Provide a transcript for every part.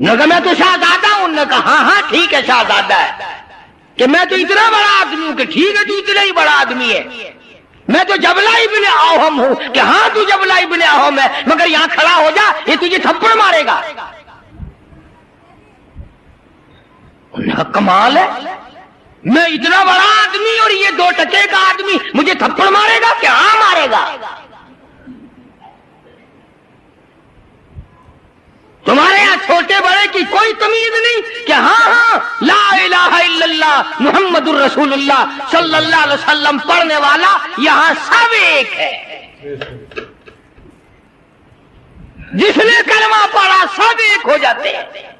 نے کہا میں تو شہزادہ ہوں. نے کہا ہاں ٹھیک ہے شہزادہ ہے, کہ میں تو اتنا بڑا آدمی ہوں. کہ ٹھیک ہے تو اتنا ہی بڑا آدمی ہے. میں تو جبلہ ابن اوہم ہوں. کہ ہاں تو جبلہ ابن اوہم ہے, مگر یہاں کھڑا ہو جا, یہ تجھے تھپڑ مارے گا. انہوں نے کہا کمال ہے, میں اتنا بڑا آدمی اور یہ 2 ٹکے کا آدمی مجھے تھپڑ مارے گا. کہ ہاں مارے گا. تمہارے یہاں چھوٹے بڑے کی کوئی تمیز نہیں کہ ہاں لا الہ الا اللہ محمد الرسول اللہ صلی اللہ علیہ وسلم پڑھنے والا یہاں سب ایک ہے. جس نے کلمہ پڑھا سب ایک ہو جاتے ہیں.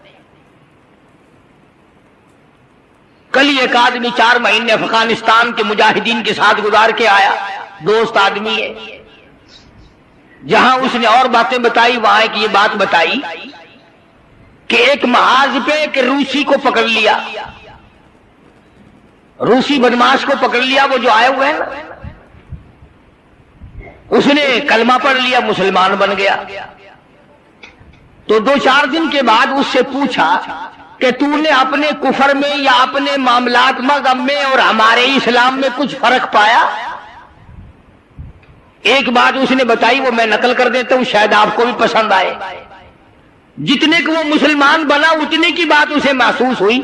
کل ایک آدمی 4 مہینے افغانستان کے مجاہدین کے ساتھ گزار کے آیا, دوست آدمی ہے. جہاں اس نے اور باتیں بتائی وہاں ایک یہ بات بتائی کہ ایک محاذ پہ ایک روسی کو پکڑ لیا, روسی بدماش کو پکڑ لیا, وہ جو آئے ہوئے ہیں نا. اس نے کلمہ پڑھ لیا, مسلمان بن گیا. تو 2-4 دن کے بعد اس سے پوچھا کہ تو نے اپنے کفر میں یا اپنے معاملات مذہب میں اور ہمارے اسلام میں کچھ فرق پایا؟ ایک بات اس نے بتائی, وہ میں نقل کر دیتا ہوں, شاید آپ کو بھی پسند آئے. جتنے کو وہ مسلمان بنا اتنے کی بات اسے محسوس ہوئی.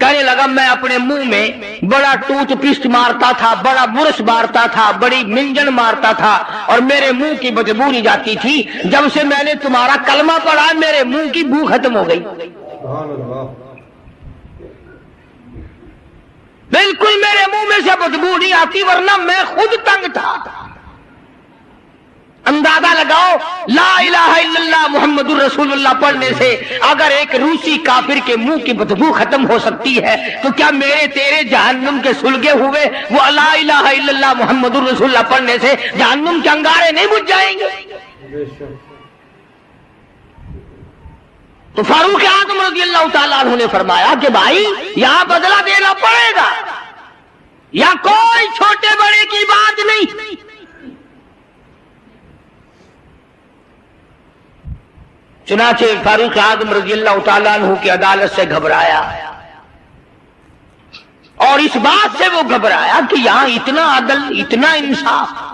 کہنے لگا میں اپنے منہ میں بڑا ٹوتھ پسٹ مارتا تھا, بڑا برش مارتا تھا, بڑی منجن مارتا تھا, اور میرے منہ کی بدبو نہیں جاتی تھی. جب سے میں نے تمہارا کلمہ پڑھا میرے منہ کی بو ختم ہو گئی. بالکل میرے منہ میں سے بدبو نہیں آتی, ورنہ میں خود تنگ تھا. اندازہ لگاؤ, لا الہ الا اللہ محمد الرسول اللہ پڑھنے سے اگر ایک روسی کافر کے منہ کی بدبو ختم ہو سکتی ہے, تو کیا میرے تیرے جہنم کے سلگے ہوئے وہ لا الہ الا اللہ محمد الرسول اللہ پڑھنے سے جہنم کے انگارے نہیں بجھ جائیں گے؟ تو فاروق اعظم رضی اللہ تعالیٰ عنہ نے فرمایا کہ بھائی یہاں بدلہ دینا پڑے گا, یا کوئی چھوٹے بڑے کی بات نہیں. چنانچہ فاروق اعظم رضی اللہ تعالیٰ عنہ کی عدالت سے گھبرایا, اور اس بات سے وہ گھبرایا کہ یہاں اتنا عدل, اتنا انصاف,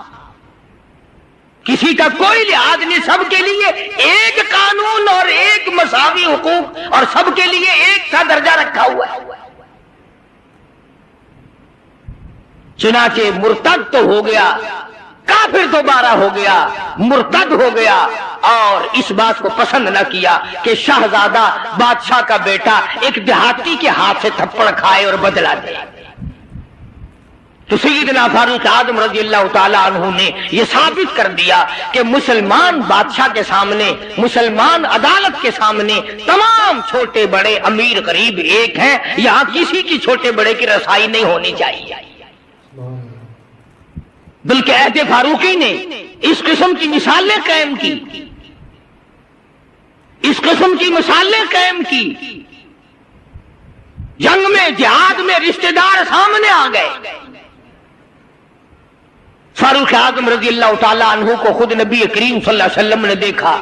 کسی کا کوئی لحاظ نہیں, سب کے لیے ایک قانون اور ایک مساوی حقوق, اور سب کے لیے ایک سا درجہ رکھا ہوا ہے. چنانچہ مرتد تو ہو گیا, کافر دوبارہ ہو گیا, مرتد ہو گیا, اور اس بات کو پسند نہ کیا کہ شہزادہ بادشاہ کا بیٹا ایک دیہاتی کے ہاتھ سے تھپڑ کھائے اور بدلہ دے. تو سیدنا فاروق اعظم رضی اللہ تعالی عنہ نے یہ ثابت کر دیا کہ مسلمان بادشاہ کے سامنے, مسلمان عدالت کے سامنے تمام چھوٹے بڑے امیر غریب ایک ہیں. یہاں کسی کی چھوٹے بڑے کی رسائی نہیں ہونی چاہیے. بلکہ عہد فاروقی نے اس قسم کی مثالیں قائم کی, اس قسم کی مثالیں قائم کی. جنگ میں, جہاد میں رشتہ دار سامنے آ گئے. فاروق اعظم رضی اللہ تعالیٰ عنہ کو خود نبی کریم صلی اللہ علیہ وسلم نے دیکھا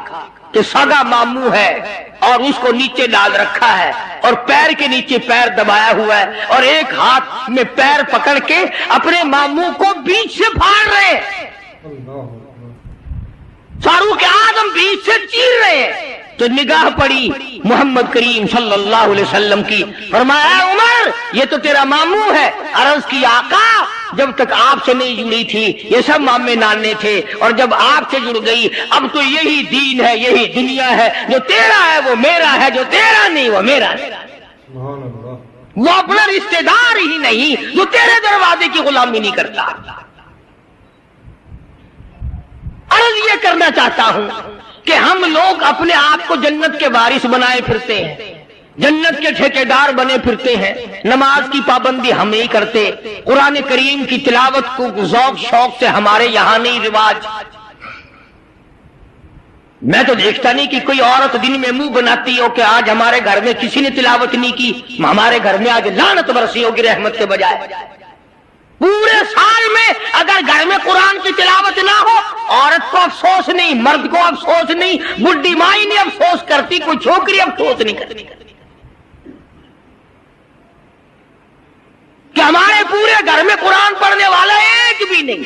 کہ سگا ماموں ہے, اور اس کو نیچے ڈال رکھا ہے, اور پیر کے نیچے پیر دبایا ہوا ہے, اور ایک ہاتھ میں پیر پکڑ کے اپنے ماموں کو بیچ سے پھاڑ رہے ہیں. فاروق اعظم بیچ سے چیر رہے ہیں. تو نگاہ پڑی محمد کریم صلی اللہ علیہ وسلم کی, فرمایا عمر یہ تو تیرا ماموں ہے. عرض کی آقا جب تک آپ سے نہیں جڑی تھی یہ سب مامے نانے تھے, اور جب آپ سے جڑ گئی اب تو یہی دین ہے, یہی دنیا ہے, جو تیرا ہے وہ میرا ہے, جو تیرا نہیں وہ میرا ہے. وہ اپنا رشتہ دار ہی نہیں جو تیرے دروازے کی غلامی نہیں کرتا. عرض یہ کرنا چاہتا ہوں کہ ہم لوگ اپنے آپ کو جنت کے وارث بنائے پھرتے ہیں, جنت کے ٹھیکیدار بنے پھرتے ہیں. نماز کی پابندی ہم نہیں کرتے, قرآن کریم کی تلاوت کو ذوق شوق سے ہمارے یہاں نہیں رواج. میں تو دیکھتا نہیں کہ کوئی عورت دن میں منہ بناتی ہو کہ آج ہمارے گھر میں کسی نے تلاوت نہیں کی, ہمارے گھر میں آج لعنت برسی ہوگی رحمت کے بجائے. پورے سال میں اگر گھر میں قرآن کی تلاوت نہ ہو، عورت کو افسوس نہیں، مرد کو افسوس نہیں، بڈھی مائی نہیں افسوس کرتی، کوئی چھوکری افسوس نہیں کرتی کہ ہمارے پورے گھر میں قرآن پڑھنے والا ایک بھی نہیں۔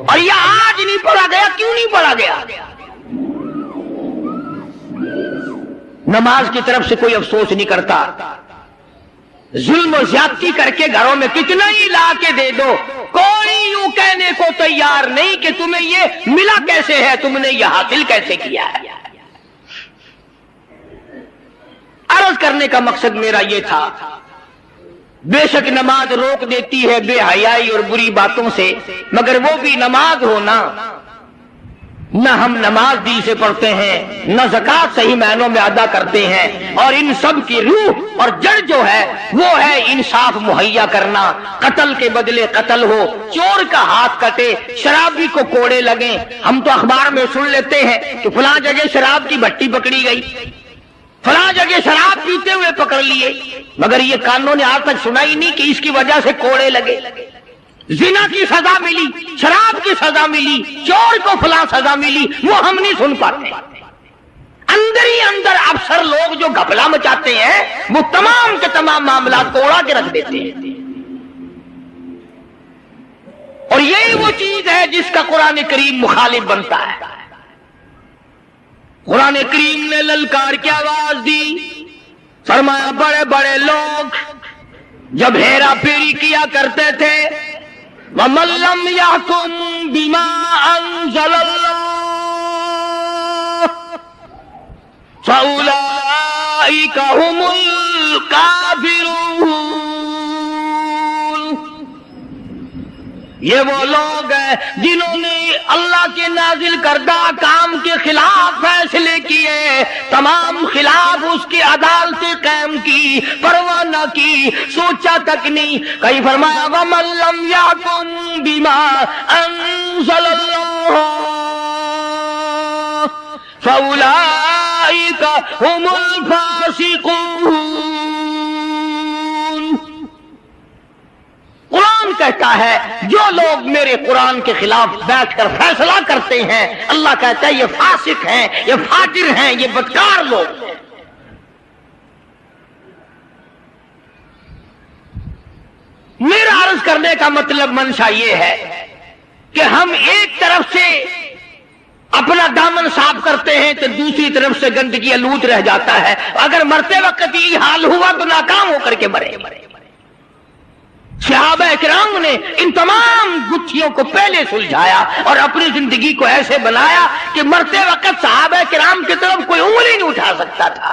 اور یہ آج نہیں پڑھا گیا، کیوں نہیں پڑھا گیا؟ نماز کی طرف سے کوئی افسوس نہیں کرتا، ظلم و زیادتی کر کے گھروں میں کتنا ہی لا کے دے دو، کوئی یوں کہنے کو تیار نہیں کہ تمہیں یہ ملا کیسے ہے، تم نے یہ حاصل کیسے کیا ہے۔ عرض کرنے کا مقصد میرا یہ تھا، بے شک نماز روک دیتی ہے بے حیائی اور بری باتوں سے، مگر وہ بھی نماز ہونا، نہ ہم نماز دل سے پڑھتے ہیں، نہ زکوٰۃ صحیح معنوں میں ادا کرتے ہیں، اور ان سب کی روح اور جڑ جو ہے وہ ہے انصاف مہیا کرنا، قتل کے بدلے قتل ہو، چور کا ہاتھ کٹے، شرابی کو کوڑے لگیں۔ ہم تو اخبار میں سن لیتے ہیں کہ فلاں جگہ شراب کی بھٹی پکڑی گئی، فلاں جگہ شراب پیتے ہوئے پکڑ لیے، مگر یہ قانون نے آج تک سنا ہی نہیں کہ اس کی وجہ سے کوڑے لگے۔ زنا کی سزا ملی، شراب کی سزا ملی، چور کو فلاں سزا ملی، وہ ہم نہیں سن پاتے۔ اندر ہی اندر افسر لوگ جو گھپلا مچاتے ہیں وہ تمام کے تمام معاملات کو اڑا کے رکھ دیتے ہیں، اور یہی وہ چیز ہے جس کا قرآن کریم مخالف بنتا ہے۔ قرآن کریم نے للکار کی آواز دی، فرمایا بڑے بڑے لوگ جب ہیرا پھیری کیا کرتے تھے، وَمَن لَّمْ يَحْكُم بِمَا أَنزَلَ اللَّهُ فَأُولَٰئِكَ هُمُ الْكَافِرُونَ۔ یہ وہ لوگ ہیں جنہوں نے اللہ کے نازل کردہ کام کے خلاف فیصلے کیے، تمام خلاف اس کی عدالتیں قائم کی، پرواہ نہ کی، سوچا تک نہیں۔ کہیں فرمایا وَمَن لَّمْ يَحْكُم بِمَا أَنزَلَ اللَّهُ فَأُولَٰئِكَ هُمُ الْفَاسِقُونَ۔ قرآن کہتا ہے جو لوگ میرے قرآن کے خلاف بیٹھ کر فیصلہ کرتے ہیں، اللہ کہتا ہے یہ فاسق ہیں، یہ فاجر ہیں، یہ بدکار لوگ ہیں۔ میرا عرض کرنے کا مطلب منشا یہ ہے کہ ہم ایک طرف سے اپنا دامن صاف کرتے ہیں تو دوسری طرف سے گندگی آلود رہ جاتا ہے۔ اگر مرتے وقت یہ حال ہوا تو ناکام ہو کر کے مرے۔ صحابہ کرام نے ان تمام گتھیوں کو پہلے سلجھایا اور اپنی زندگی کو ایسے بنایا کہ مرتے وقت صحابہ کرام کی طرف کوئی انگلی نہیں اٹھا سکتا تھا۔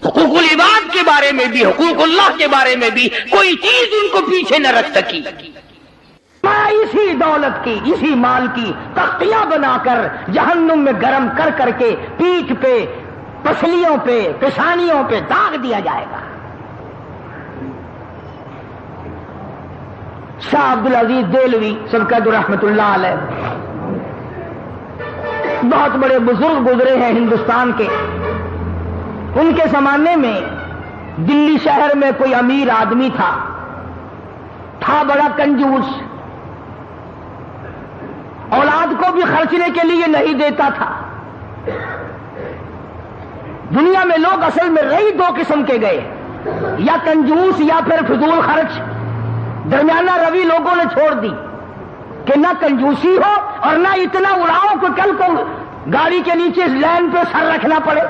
حقوق العباد کے بارے میں بھی، حقوق اللہ کے بارے میں بھی کوئی چیز ان کو پیچھے نہ رکھ سکی۔ اسی دولت کی، اسی مال کی تختیاں بنا کر جہنم میں گرم کر کر کے پیٹھ پہ، پسلیوں پہ، پیشانیوں پہ داغ دیا جائے گا۔ شاہ عبدالعزیز دہلوی سبقت رحمت اللہ علیہ بہت بڑے بزرگ گزرے ہیں ہندوستان کے۔ ان کے زمانے میں دلی شہر میں کوئی امیر آدمی تھا بڑا کنجوس، اولاد کو بھی خرچنے کے لیے نہیں دیتا تھا۔ دنیا میں لوگ اصل میں رہی دو قسم کے گئے، یا کنجوس یا پھر فضول خرچ۔ درمیانہ روی لوگوں نے چھوڑ دی کہ نہ کنجوسی ہو اور نہ اتنا اڑاؤ کہ کل کو گاڑی کے نیچے لین پہ سر رکھنا پڑے۔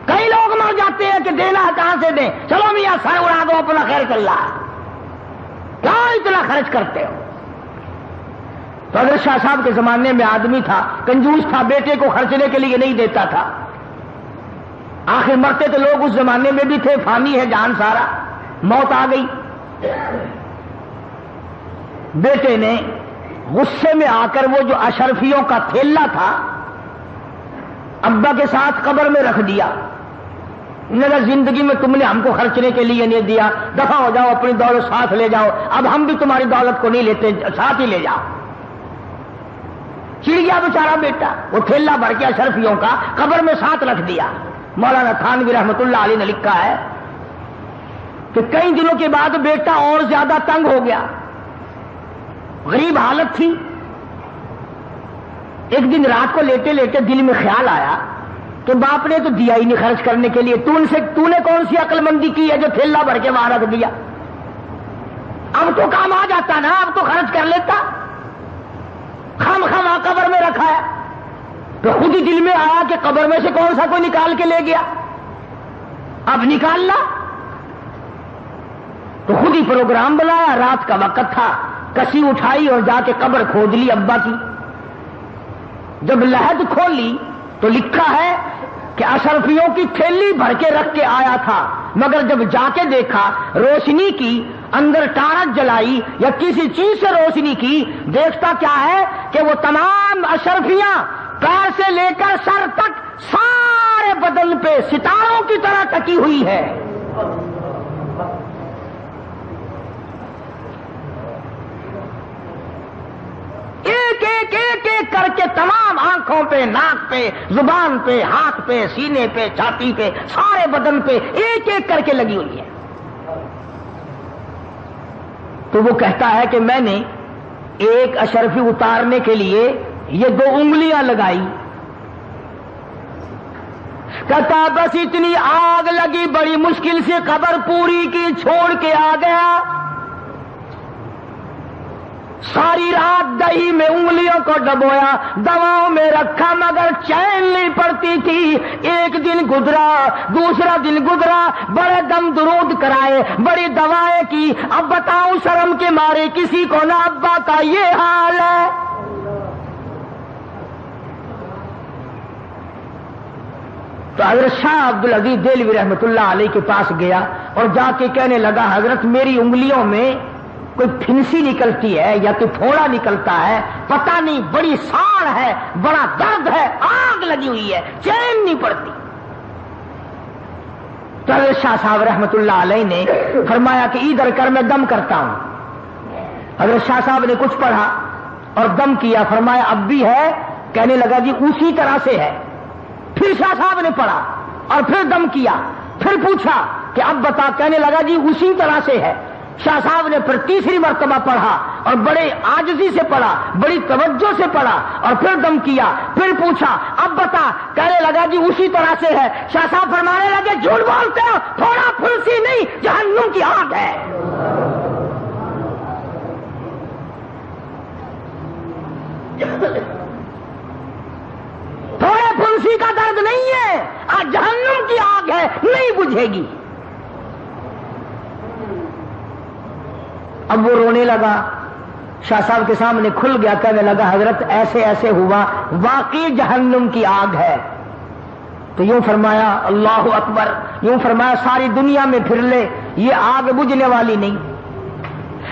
کئی لوگ مر جاتے ہیں کہ دینا کہاں سے دیں، چلو میاں سر اڑا دو اپنا خیر کر لا، کیا اتنا خرچ کرتے ہو؟ تو حضرت شاہ صاحب کے زمانے میں آدمی تھا، کنجوس تھا، بیٹے کو خرچنے کے لیے نہیں دیتا تھا۔ آخر مرتے تو لوگ اس زمانے میں بھی تھے، فانی ہے جان سارا، موت آ گئی۔ بیٹے نے غصے میں آ کر وہ جو اشرفیوں کا تھیلا تھا ابا کے ساتھ قبر میں رکھ دیا۔ زندگی میں تم نے ہم کو خرچنے کے لیے نہیں دیا، دفع ہو جاؤ، اپنی دولت ساتھ لے جاؤ، اب ہم بھی تمہاری دولت کو نہیں لیتے، ساتھ ہی لے جاؤ۔ چڑ گیا بیچارہ بیٹا، وہ تھیلا بھر کے اشرفیوں کا قبر میں ساتھ رکھ دیا۔ مولانا تھانوی رحمت اللہ علیہ نے لکھا ہے کہ کئی دنوں کے بعد بیٹا اور زیادہ تنگ ہو گیا، غریب حالت تھی۔ ایک دن رات کو لیٹے لیٹے دل میں خیال آیا کہ باپ نے تو دیا ہی نہیں خرچ کرنے کے لیے، تو نے کون سی عقل مندی کی ہے جو تھیلا بھر کے وہاں رکھ دیا؟ اب تو کام آ جاتا نا، اب تو خرچ کر لیتا، خام قبر میں رکھا ہے۔ تو خود ہی دل میں آیا کہ قبر میں سے کون سا کوئی نکال کے لے گیا، اب نکالنا۔ تو خود ہی پروگرام بنایا، رات کا وقت تھا، کسی اٹھائی اور جا کے قبر کھود لی ابا کی۔ جب لحد کھولی تو لکھا ہے کہ اشرفیوں کی تھیلی بھر کے رکھ کے آیا تھا، مگر جب جا کے دیکھا روشنی کی، اندر ٹارچ جلائی یا کسی چیز سے روشنی کی، دیکھتا کیا ہے کہ وہ تمام اشرفیاں پیر سے لے کر سر تک سارے بدن پہ ستاروں کی طرح ٹکی ہوئی ہے۔ ایک ایک ایک ایک کر کے تمام آنکھوں پہ، ناک پہ، زبان پہ، ہاتھ پہ، سینے پہ، چھاتی پہ، سارے بدن پہ ایک ایک کر کے لگی ہوئی ہے۔ تو وہ کہتا ہے کہ میں نے ایک اشرفی اتارنے کے لیے یہ 2 انگلیاں لگائی، کہتا بس اتنی آگ لگی، بڑی مشکل سے قبر پوری کی چھوڑ کے آ گیا۔ ساری رات دہی میں انگلیوں کو ڈبویا، دواؤں میں رکھا، مگر چین نہیں پڑتی تھی۔ ایک دن گزرا، دوسرا دن گزرا، بڑے دم درود کرائے، بڑی دوائیں کی، اب بتاؤں شرم کے مارے کسی کو نہ ابا کا یہ حال ہے۔ تو حضرت شاہ عبدالعزیز دہلوی رحمۃ اللہ علیہ کے پاس گیا اور جا کے کہنے لگا حضرت میری انگلیوں میں کوئی پھنسی نکلتی ہے یا کوئی پھوڑا نکلتا ہے، پتہ نہیں، بڑی ساڑ ہے، بڑا درد ہے، آگ لگی ہوئی ہے، چین نہیں پڑتی۔ تو حضرت شاہ صاحب رحمۃ اللہ علیہ نے فرمایا کہ ادھر کر میں دم کرتا ہوں۔ حضرت شاہ صاحب نے کچھ پڑھا اور دم کیا، فرمایا اب بھی ہے؟ کہنے لگا جی اسی طرح سے ہے۔ پھر شاہ صاحب نے پڑھا اور پھر دم کیا، پھر پوچھا کہ اب بتا، کہنے لگا جی اسی طرح سے ہے۔ شاہ صاحب نے پھر تیسری مرتبہ پڑھا اور بڑے عاجزی سے پڑھا، بڑی توجہ سے پڑھا اور پھر دم کیا، پھر پوچھا اب بتا، کہنے لگا جی اسی طرح سے ہے۔ شاہ صاحب فرمانے لگے جھوٹ بولتے ہو، تھوڑا پھنسی نہیں، جہنم کی آگ ہے۔ تھوڑے پھنسی کا درد نہیں ہے، آج جہنم کی آگ ہے، نہیں بجھے گی۔ اب وہ رونے لگا، شاہ صاحب کے سامنے کھل گیا، کہنے لگا حضرت ایسے ایسے ہوا، واقعی جہنم کی آگ ہے۔ تو یوں فرمایا اللہ اکبر، یوں فرمایا ساری دنیا میں پھر لے، یہ آگ بجھنے والی نہیں،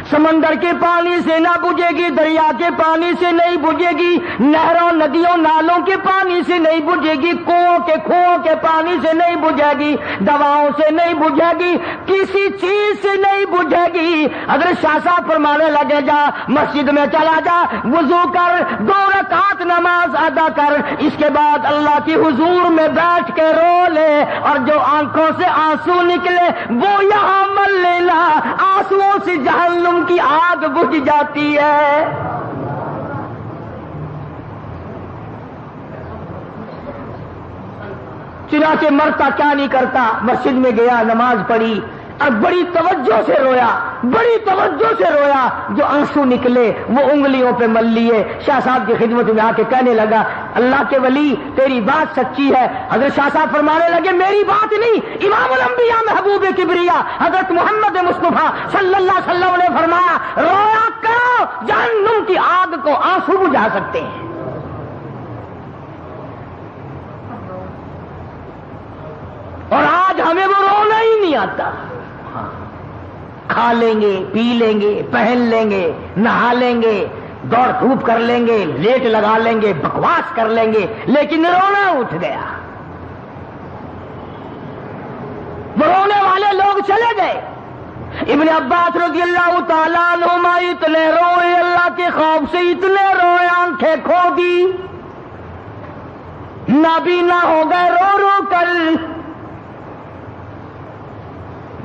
سمندر کے پانی سے نہ بجھے گی، دریا کے پانی سے نہیں بجھے گی، نہروں ندیوں نالوں کے پانی سے نہیں بجھے گی، کنووں کے پانی سے نہیں بجھے گی، دواؤں سے نہیں بجھے گی، کسی چیز سے نہیں بجھے گی۔ اگر شاہ صاحب فرمانے لگے جا مسجد میں چلا جا، وضو کر، 2 رکعت نماز ادا کر، اس کے بعد اللہ کی حضور میں بیٹھ کے رو لے، اور جو آنکھوں سے آنسو نکلے وہ یہاں مل لینا، آنسوؤں سے جہنم کی آگ بجھ جاتی ہے۔ چنانچہ مرتا کیا نہیں کرتا، مسجد میں گیا، نماز پڑھی اور بڑی توجہ سے رویا، بڑی توجہ سے رویا، جو آنسو نکلے وہ انگلیوں پہ مل لیے۔ شاہ صاحب کی خدمت میں آ کے کہنے لگا اللہ کے ولی تیری بات سچی ہے۔ حضرت شاہ صاحب فرمانے لگے میری بات نہیں، امام الانبیاء محبوب کبریا حضرت محمد مصطفیٰ صلی اللہ علیہ وسلم نے فرمایا رویا کرو، جہنم کی آگ کو آنسو بجھا سکتے ہیں۔ اور آج ہمیں وہ رونا ہی نہیں آتا، کھا لیں گے، پی لیں گے، پہن لیں گے، نہا لیں گے، دوڑ دھوپ کر لیں گے، لیٹ لگا لیں گے، بکواس کر لیں گے، لیکن رونا اٹھ گیا۔ وہ رونے والے لوگ چلے گئے۔ ابن عباس رضی اللہ تعالیٰ عنہما اتنے روئے، اللہ کے خوف سے اتنے روئے، آنکھیں کھو دی، نابینا ہو گئے رو رو کر۔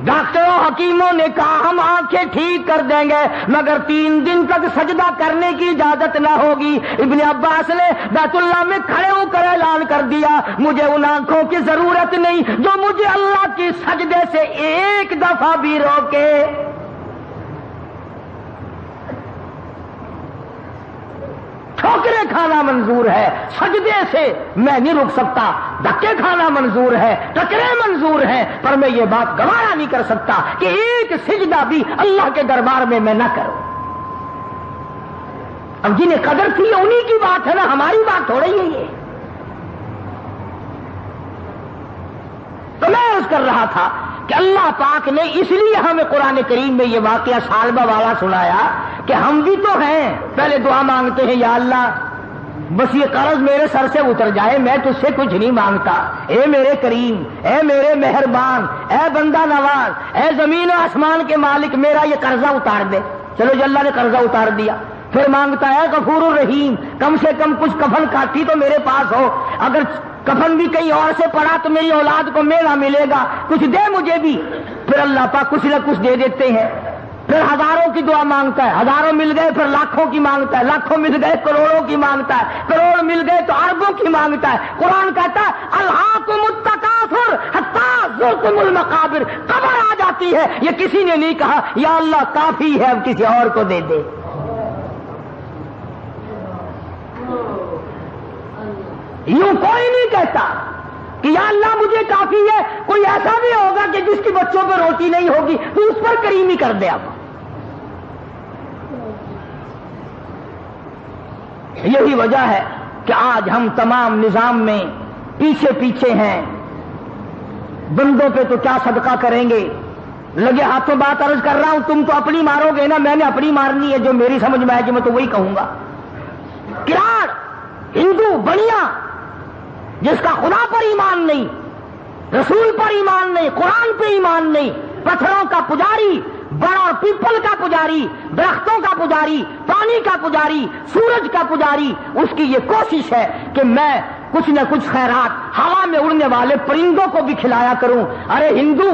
ڈاکٹروں حکیموں نے کہا ہم آنکھیں ٹھیک کر دیں گے مگر 3 دن تک سجدہ کرنے کی اجازت نہ ہوگی۔ ابن عباس نے بیت اللہ میں کھڑے ہو کر اعلان کر دیا مجھے ان آنکھوں کی ضرورت نہیں جو مجھے اللہ کی سجدے سے ایک دفعہ بھی روکے۔ ٹھوکریں کھانا منظور ہے، سجدے سے میں نہیں رک سکتا، دھکے کھانا منظور ہے، ٹکرے منظور ہیں، پر میں یہ بات گوارا نہیں کر سکتا کہ ایک سجدہ بھی اللہ کے دربار میں نہ کروں۔ اب جنہیں قدر تھی انہی کی بات ہے نا، ہماری بات تھوڑی ہے یہ۔ تو میں عرض کر رہا تھا کہ اللہ پاک نے اس لیے ہمیں قرآن کریم میں یہ واقعہ سالبہ والا سنایا کہ ہم بھی تو ہیں، پہلے دعا مانگتے ہیں یا اللہ بس یہ قرض میرے سر سے اتر جائے، میں تجھ سے کچھ نہیں مانگتا، اے میرے کریم، اے میرے مہربان، اے بندہ نواز، اے زمین و آسمان کے مالک میرا یہ قرضہ اتار دے۔ چلو جی اللہ نے قرضہ اتار دیا، پھر مانگتا ہے غفور الرحیم کم سے کم کچھ کفن کاٹی تو میرے پاس ہو، اگر کفن بھی کہیں اور سے پڑا تو میری اولاد کو میرا ملے گا، کچھ دے مجھے بھی۔ پھر اللہ پاک کچھ نہ کچھ دے دیتے ہیں۔ پھر ہزاروں کی دعا مانگتا ہے، ہزاروں مل گئے پھر لاکھوں کی مانگتا ہے، لاکھوں مل گئے کروڑوں کی مانگتا ہے، کروڑ مل گئے تو اربوں کی مانگتا ہے۔ قرآن کہتا ہے الہاکم التکاثر حتی زرتم المقابر، قبر آ جاتی ہے، یہ کسی نے نہیں کہا یا اللہ کافی ہے اب کسی اور کو دے دے۔ یوں کوئی نہیں کہتا کہ یا اللہ مجھے کافی ہے، کوئی ایسا بھی ہوگا کہ جس کی بچوں پہ روٹی نہیں ہوگی تو اس پر کریمی کر دے۔ اب یہی وجہ ہے کہ آج ہم تمام نظام میں پیچھے پیچھے ہیں، بندوں پہ تو کیا صدقہ کریں گے، لگے ہاتھوں بات عرض کر رہا ہوں، تم تو اپنی مارو گے نا، میں نے اپنی مارنی ہے، جو میری سمجھ میں آئے گی میں تو وہی کہوں گا۔ کراڑ ہندو بنیا جس کا خدا پر ایمان نہیں، رسول پر ایمان نہیں، قرآن پہ ایمان نہیں، پتھروں کا پجاری، بڑا پیپل کا پجاری، درختوں کا پجاری، پانی کا پجاری، سورج کا پجاری، اس کی یہ کوشش ہے کہ میں کچھ نہ کچھ خیرات ہوا میں اڑنے والے پرندوں کو بھی کھلایا کروں۔ ارے ہندو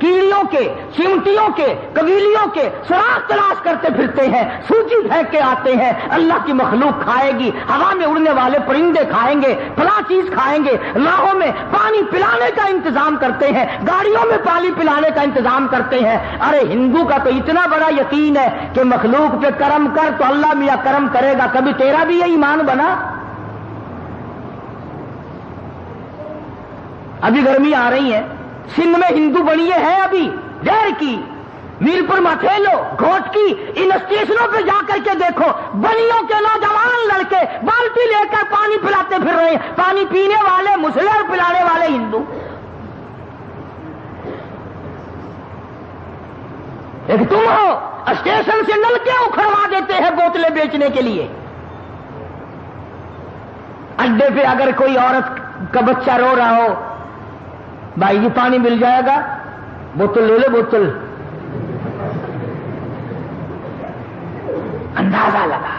کیڑیوں کے، چیونٹیوں کے، کبیلیوں کے سراغ تلاش کرتے پھرتے ہیں، سوچی پھینک کے آتے ہیں، اللہ کی مخلوق کھائے گی، ہوا میں اڑنے والے پرندے کھائیں گے، فلاں چیز کھائیں گے، راہوں میں پانی پلانے کا انتظام کرتے ہیں، گاڑیوں میں پانی پلانے کا انتظام کرتے ہیں۔ ارے ہندو کا تو اتنا بڑا یقین ہے کہ مخلوق پہ کرم کر تو اللہ میاں کرم کرے گا، کبھی تیرا بھی یہ ایمان بنا؟ ابھی گرمی آ رہی ہے، سندھ میں ہندو بڑیے ہیں ابھی دیر کی، میل پر مٹھیلو، گھوٹ کی، ان اسٹیشنوں پہ جا کر کے دیکھو، بڑیوں کے نوجوان لڑکے بالٹی لے کر پانی پلاتے پھر رہے ہیں، پانی پینے والے مسلم اور پلانے والے ہندو۔ ایک تم ہو اسٹیشن سے نلکے اکھڑوا دیتے ہیں بوتلیں بیچنے کے لیے۔ اڈے پہ اگر کوئی عورت کا بچہ رو رہا ہو، بھائی جی پانی مل جائے گا، بوتل لے لے بوتل، اندازہ لگا،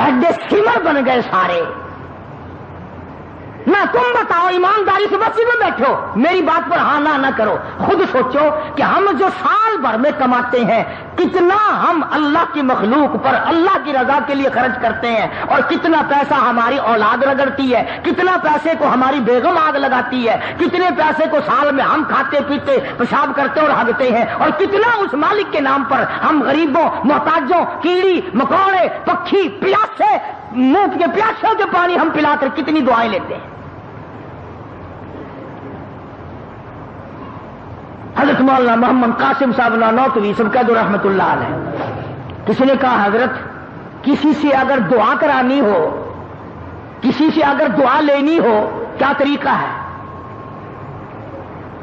ایڈے سمر بن گئے سارے۔ نہ تم بتاؤ ایمانداری سے بس میں بیٹھو، میری بات پر ہاں نہ کرو، خود سوچو کہ ہم جو سال بھر میں کماتے ہیں کتنا ہم اللہ کی مخلوق پر اللہ کی رضا کے لیے خرچ کرتے ہیں، اور کتنا پیسہ ہماری اولاد رگڑتی ہے، کتنا پیسے کو ہماری بیگم آگ لگاتی ہے، کتنے پیسے کو سال میں ہم کھاتے پیتے پیشاب کرتے اور ہگتے ہیں، اور کتنا اس مالک کے نام پر ہم غریبوں، محتاجوں، کیڑی مکوڑے، پکھی، پیاسے، منہ کے پیاسوں کے پانی ہم پلا کر کتنی دعائیں لیتے ہیں۔ حضرت مولانا محمد قاسم صاحب نانوتوی سبقت رحمت اللہ علیہ، کسی نے کہا حضرت کسی سے اگر دعا کرانی ہو، کسی سے اگر دعا لینی ہو کیا طریقہ ہے؟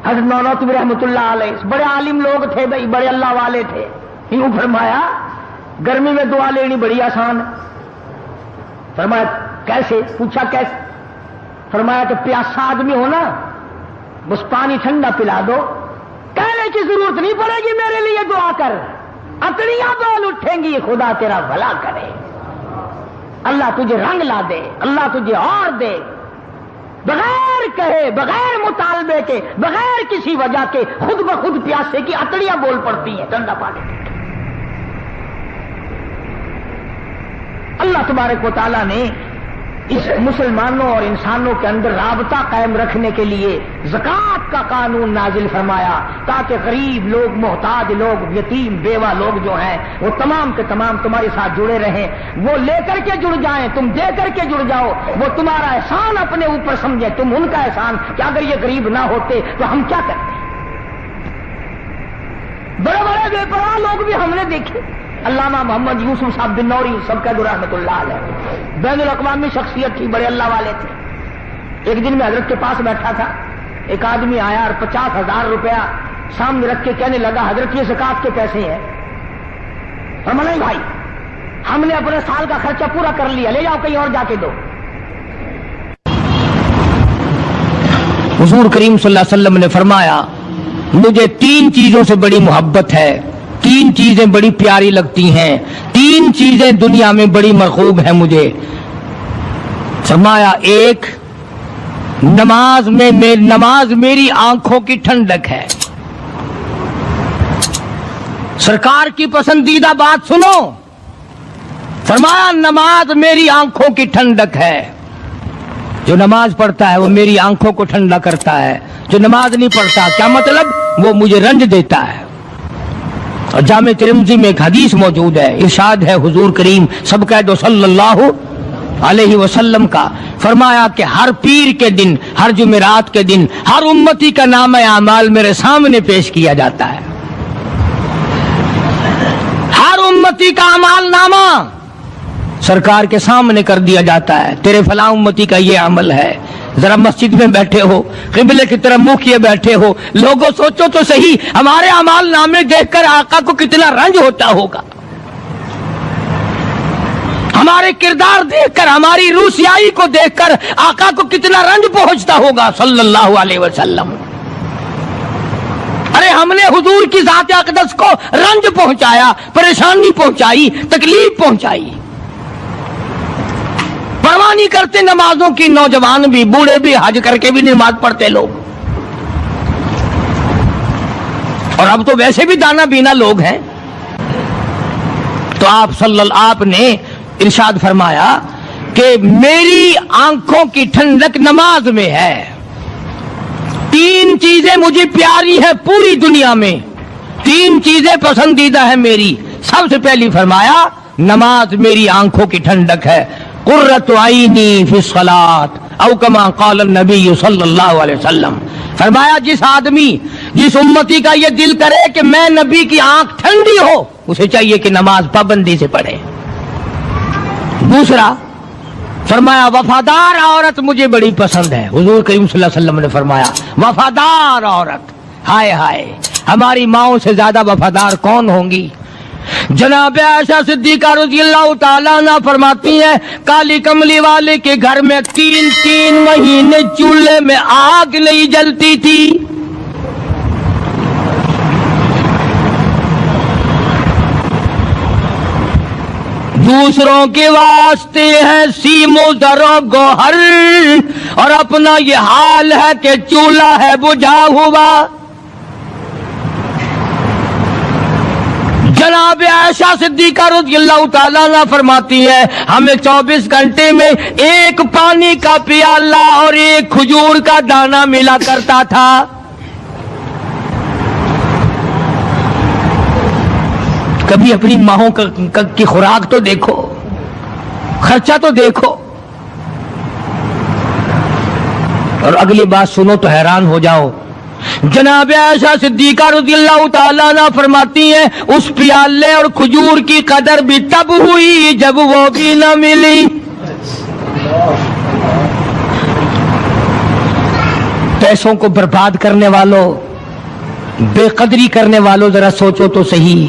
حضرت نانوتوی رحمت اللہ علیہ بڑے عالم لوگ تھے بھائی، بڑے اللہ والے تھے، یوں فرمایا گرمی میں دعا لینی بڑی آسان ہے۔ فرمایا کیسے؟ پوچھا کیسے؟ فرمایا کہ پیاسا آدمی ہو نا، بس پانی ٹھنڈا پلا دو، کہنے کی ضرورت نہیں پڑے گی میرے لیے دعا کر، اکڑیاں بول اٹھیں گی، خدا تیرا بھلا کرے، اللہ تجھے رنگ لا دے، اللہ تجھے اور دے، بغیر بغیر کہے، بغیر مطالبے کے، بغیر کسی وجہ کے خود بخود پیاسے کی اتڑیاں بول پڑتی ہیں ٹھنڈا پانی۔ اللہ تبارک و تعالیٰ نے اس مسلمانوں اور انسانوں کے اندر رابطہ قائم رکھنے کے لیے زکوٰۃ کا قانون نازل فرمایا تاکہ غریب لوگ، محتاج لوگ، یتیم بیوہ لوگ جو ہیں وہ تمام کے تمام تمہارے ساتھ جڑے رہیں، وہ لے کر کے جڑ جائیں، تم دے کر کے جڑ جاؤ، وہ تمہارا احسان اپنے اوپر سمجھیں، تم ان کا احسان کہ اگر یہ غریب نہ ہوتے تو ہم کیا کرتے۔ بڑے بڑے بے پرواہ لوگ بھی ہم نے دیکھے، علامہ محمد یوسف صاحب بن نوری سب کا رحمۃ اللہ علیہ، بین الاقوامی شخصیت تھی، بڑے اللہ والے تھے۔ ایک دن میں حضرت کے پاس بیٹھا تھا، ایک آدمی آیا اور 50,000 روپیہ سامنے رکھ کے کہنے لگا حضرت یہ زکوٰۃ کے پیسے ہیں۔ ہم نہیں بھائی، ہم نے اپنے سال کا خرچہ پورا کر لیا، لے جاؤ کہیں اور جا کے دو۔ حضور کریم صلی اللہ علیہ وسلم نے فرمایا مجھے 3 چیزوں سے بڑی محبت ہے، 3 چیزیں بڑی پیاری لگتی ہیں، 3 چیزیں دنیا میں بڑی مرغوب ہیں مجھے۔ فرمایا ایک، نماز میری آنکھوں کی ٹھنڈک ہے۔ سرکار کی پسندیدہ بات سنو، فرمایا نماز میری آنکھوں کی ٹھنڈک ہے۔ جو نماز پڑھتا ہے وہ میری آنکھوں کو ٹھنڈا کرتا ہے، جو نماز نہیں پڑھتا کیا مطلب؟ وہ مجھے رنج دیتا ہے۔ اور جامع ترمذی میں ایک حدیث موجود ہے، ارشاد ہے حضور کریم سب کہہ دو صلی اللہ علیہ وسلم کا، فرمایا کہ ہر پیر کے دن، ہر جمعرات کے دن ہر امتی کا نام اعمال میرے سامنے پیش کیا جاتا ہے۔ ہر امتی کا اعمال نامہ سرکار کے سامنے کر دیا جاتا ہے، تیرے فلاں امتی کا یہ عمل ہے۔ ذرا مسجد میں بیٹھے ہو، قبلے کی طرف منہ کیے بیٹھے ہو، لوگوں سوچو تو صحیح ہمارے اعمال نامے دیکھ کر آقا کو کتنا رنج ہوتا ہوگا، ہمارے کردار دیکھ کر، ہماری روسیائی کو دیکھ کر آقا کو کتنا رنج پہنچتا ہوگا صلی اللہ علیہ وسلم۔ ارے ہم نے حضور کی ذات اقدس کو رنج پہنچایا، پریشانی پہنچائی، تکلیف پہنچائی، پرواہ نہیں کرتے نمازوں کی، نوجوان بھی، بوڑھے بھی، حج کر کے بھی نماز پڑھتے لوگ، اور اب تو ویسے بھی دانا بینا لوگ ہیں۔ تو آپ نے ارشاد فرمایا کہ میری آنکھوں کی ٹھنڈک نماز میں ہے، 3 چیزیں مجھے پیاری ہے پوری دنیا میں، 3 چیزیں پسندیدہ ہے میری۔ سب سے پہلی فرمایا نماز میری آنکھوں کی ٹھنڈک ہے، قرۃ عینی فی الصلاۃ او کما قال النبی صلی اللہ علیہ وسلم۔ فرمایا جس امتی کا یہ دل کرے کہ میں نبی کی آنکھ ٹھنڈی ہو، اسے چاہیے کہ نماز پابندی سے پڑھے۔ دوسرا فرمایا وفادار عورت مجھے بڑی پسند ہے۔ حضور کریم صلی اللہ علیہ وسلم نے فرمایا وفادار عورت، ہائے ہائے ہماری ماؤں سے زیادہ وفادار کون ہوں گی؟ جناب عائشہ صدیقہ رضی اللہ تعالیٰ عنہ فرماتی ہیں کالی کملی والے کے گھر میں 3 مہینے چولہے میں آگ نہیں جلتی تھی۔ دوسروں کے واسطے ہے سیم و زر و گوہر، اور اپنا یہ حال ہے کہ چولہا ہے بجھا ہوا۔ جناب عائشہ صدیقہ رضی اللہ تعالیٰ عنہ فرماتی ہے ہمیں 24 گھنٹے میں 1 پانی کا پیالہ اور 1 کھجور کا دانہ ملا کرتا تھا۔ کبھی اپنی ماہوں کی خوراک تو دیکھو، خرچہ تو دیکھو، اور اگلی بات سنو تو حیران ہو جاؤ۔ جناب عائشہ صدیقہ رضی اللہ تعالیٰ عنہ فرماتی ہیں اس پیالے اور کھجور کی قدر بھی تب ہوئی جب وہ بھی نہ ملی۔ پیسوں کو برباد کرنے والوں، بے قدری کرنے والوں، ذرا سوچو تو صحیح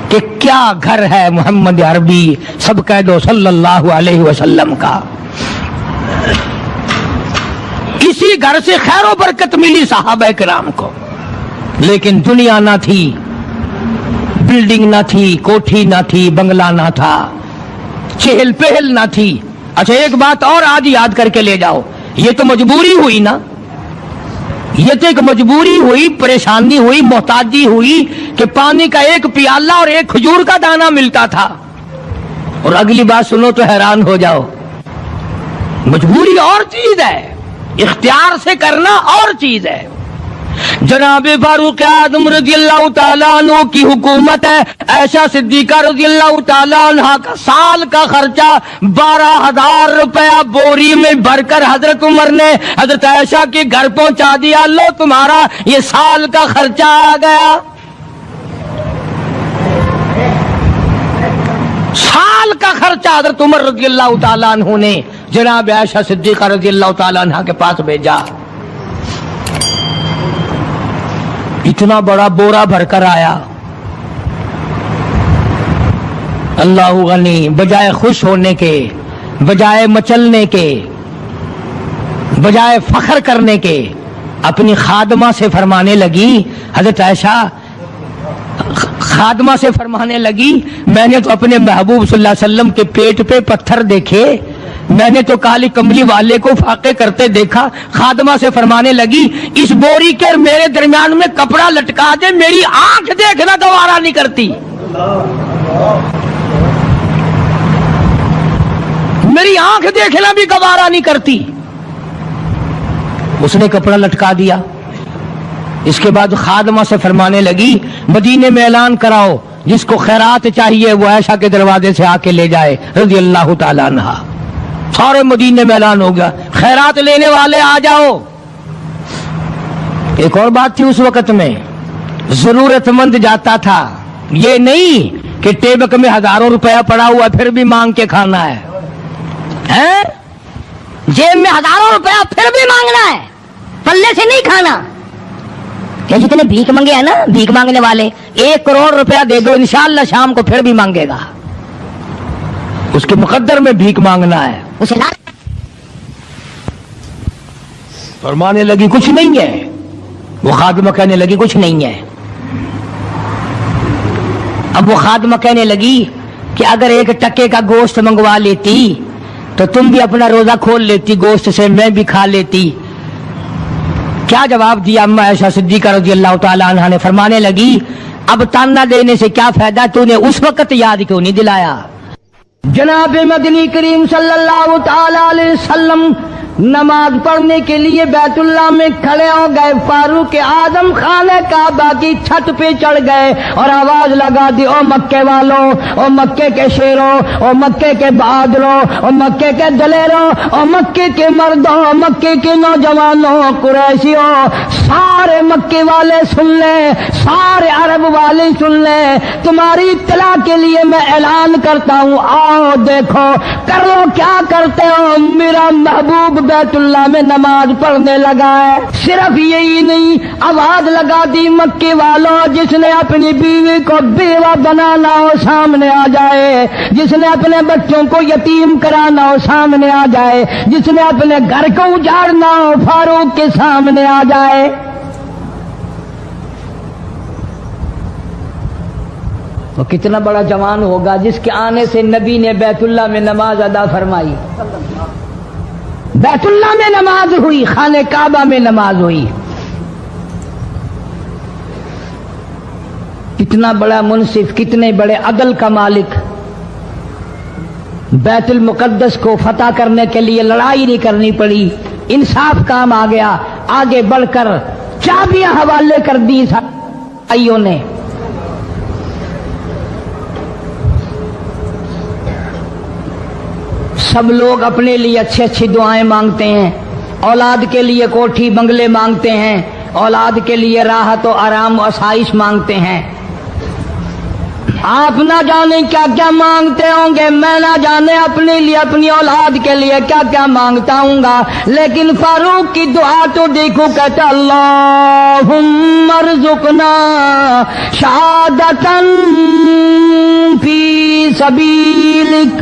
کہ کیا گھر ہے محمد عربی سب کہہ دو صلی اللہ علیہ وسلم کا۔ اسی گھر سے خیر و برکت ملی صحابہ کرام کو، لیکن دنیا نہ تھی، بلڈنگ نہ تھی، کوٹھی نہ تھی، بنگلہ نہ تھا، چہل پہل نہ تھی۔ اچھا ایک بات اور آج یاد کر کے لے جاؤ، یہ تو مجبوری ہوئی نا, یہ تو ایک مجبوری ہوئی, پریشانی ہوئی, محتاجی ہوئی کہ پانی کا ایک پیالہ اور ایک کھجور کا دانہ ملتا تھا. اور اگلی بات سنو تو حیران ہو جاؤ, مجبوری اور چیز ہے, اختیار سے کرنا اور چیز ہے. جناب فاروق اعظم رضی اللہ تعالیٰ عنہ کی حکومت ہے. عائشہ صدیقہ رضی اللہ تعالیٰ عنہ کا سال کا خرچہ 12,000 روپیہ بوری میں بھر کر حضرت عمر نے حضرت عائشہ کے گھر پہنچا دیا. لو تمہارا یہ سال کا خرچہ آ گیا. سال کا خرچہ حضرت عمر رضی اللہ تعالیٰ عنہ نے جناب عائشہ صدیقہ رضی اللہ تعالیٰ عنہ کے پاس بھیجا. اتنا بڑا بورا بھر کر آیا. اللہ غنی, بجائے خوش ہونے کے, بجائے مچلنے کے, بجائے فخر کرنے کے, اپنی خادمہ سے فرمانے لگی, حضرت عائشہ خادمہ سے فرمانے لگی, میں نے تو اپنے محبوب صلی اللہ علیہ وسلم کے پیٹ پہ پتھر دیکھے, میں نے تو کالی کملی والے کو فاقے کرتے دیکھا. خادمہ سے فرمانے لگی, اس بوری کے میرے درمیان میں کپڑا لٹکا دے, میری آنکھ دیکھنا گوارا نہیں کرتی, میری آنکھ دیکھنا بھی گوارا نہیں کرتی. اس نے کپڑا لٹکا دیا. اس کے بعد خادمہ سے فرمانے لگی, مدینے میں اعلان کراؤ, جس کو خیرات چاہیے وہ عائشہ کے دروازے سے آ کے لے جائے رضی اللہ تعالیٰ عنہ. سارے مدینے میں اعلان ہو گیا, خیرات لینے والے آ جاؤ. ایک اور بات تھی اس وقت میں, ضرورت مند جاتا تھا, یہ نہیں کہ ٹیبک میں ہزاروں روپیہ پڑا ہوا پھر بھی مانگ کے کھانا ہے, جیب میں ہزاروں روپیہ پھر بھی مانگنا ہے, پلے سے نہیں کھانا. کہ جتنے بھیک مانگے ہیں نا, بھیک مانگنے والے, 1 کروڑ روپیہ دے دو انشاءاللہ شام کو پھر بھی مانگے گا. اس کے مقدر میں بھیک مانگنا ہے. اسے فرمانے لگی کچھ نہیں ہے. وہ خادمہ کہنے لگی کچھ نہیں ہے. اب وہ خادمہ کہنے لگی کہ اگر 1 ٹکے کا گوشت منگوا لیتی تو تم بھی اپنا روزہ کھول لیتی, گوشت سے میں بھی کھا لیتی. کیا جواب دیا اما عائشہ صدیقہ رضی اللہ تعالیٰ عنہ نے؟ فرمانے لگی, اب تانا دینے سے کیا فائدہ, تو نے اس وقت یاد کیوں نہیں دلایا. جناب مدنی کریم صلی اللہ تعالی علیہ وسلم نماز پڑھنے کے لیے بیت اللہ میں کھڑے ہو گئے. فاروق اعظم خانہ کعبہ کی چھت پہ چڑھ گئے اور آواز لگا دی, او مکے والوں, او مکے کے شیروں, او مکے کے بہادروں, او مکے کے دلیروں, او مکے کے مردوں, او مکے کے نوجوانوں, قریشیوں, سارے مکے والے سن لیں, سارے عرب والے سن لیں, تمہاری اطلاع کے لیے میں اعلان کرتا ہوں, آؤ دیکھو, کر لو کیا کرتے ہو. میرا محبوب بیت اللہ میں نماز پڑھنے لگا ہے. صرف یہی نہیں, آواز لگا دی, مکے والوں, جس نے اپنی بیوی کو بیوہ بنانا ہو سامنے آ جائے, جس نے اپنے بچوں کو یتیم کرانا ہو سامنے آ جائے, جس نے اپنے گھر کو اجاڑنا ہو فاروق کے سامنے آ جائے. وہ کتنا بڑا جوان ہوگا جس کے آنے سے نبی نے بیت اللہ میں نماز ادا فرمائی. بیت اللہ میں نماز ہوئی, خانہ کعبہ میں نماز ہوئی. کتنا بڑا منصف, کتنے بڑے عدل کا مالک. بیت المقدس کو فتح کرنے کے لیے لڑائی نہیں کرنی پڑی, انصاف کام آ گیا. آگے بڑھ کر چابیاں حوالے کر دی بھائیوں نے. سب لوگ اپنے لیے اچھی اچھی دعائیں مانگتے ہیں, اولاد کے لیے کوٹھی بنگلے مانگتے ہیں, اولاد کے لیے راحت و آرام و آسائش مانگتے ہیں. آپ نہ جانے کیا کیا مانگتے ہوں گے, میں نہ جانے اپنے لیے اپنی اولاد کے لیے کیا کیا مانگتا ہوں گا, لیکن فاروق کی دعا تو دیکھو, کہتا اللہم ارزقنا شہادتاً فی سبیلک,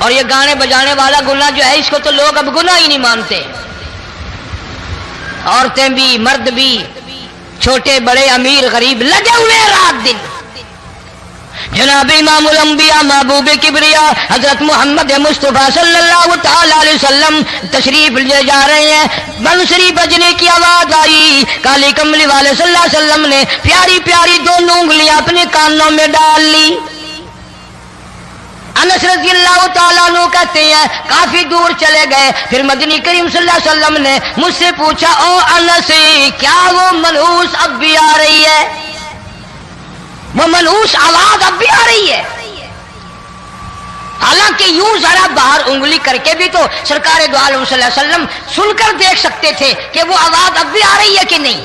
اور یہ گانے بجانے والا گناہ جو ہے اس کو تو لوگ اب گناہ ہی نہیں مانتے. عورتیں بھی مرد بھی چھوٹے بڑے امیر غریب لگے ہوئے رات دن. جناب امام الانبیاء محبوب کبریا حضرت محمد مصطفیٰ صلی اللہ تعالی علیہ وسلم تشریف لے جا رہے ہیں. بنسری بجنے کی آواز آئی. کالی کملی والے صلی اللہ علیہ وسلم نے پیاری پیاری دونوں انگلیاں اپنے کانوں میں ڈال لی. انس رضی اللہ تعالیٰ عنہ کہتے ہیں کافی دور چلے گئے. پھر مدنی کریم صلی اللہ علیہ وسلم نے مجھ سے پوچھا او انس کیا وہ منحوس اب بھی آ رہی ہے؟ وہ منحوس آواز اب بھی آ رہی ہے؟ حالانکہ یوں ذرا باہر انگلی کر کے بھی تو سرکار دو عالم صلی اللہ علیہ وسلم سن کر دیکھ سکتے تھے کہ وہ آواز اب بھی آ رہی ہے کہ نہیں.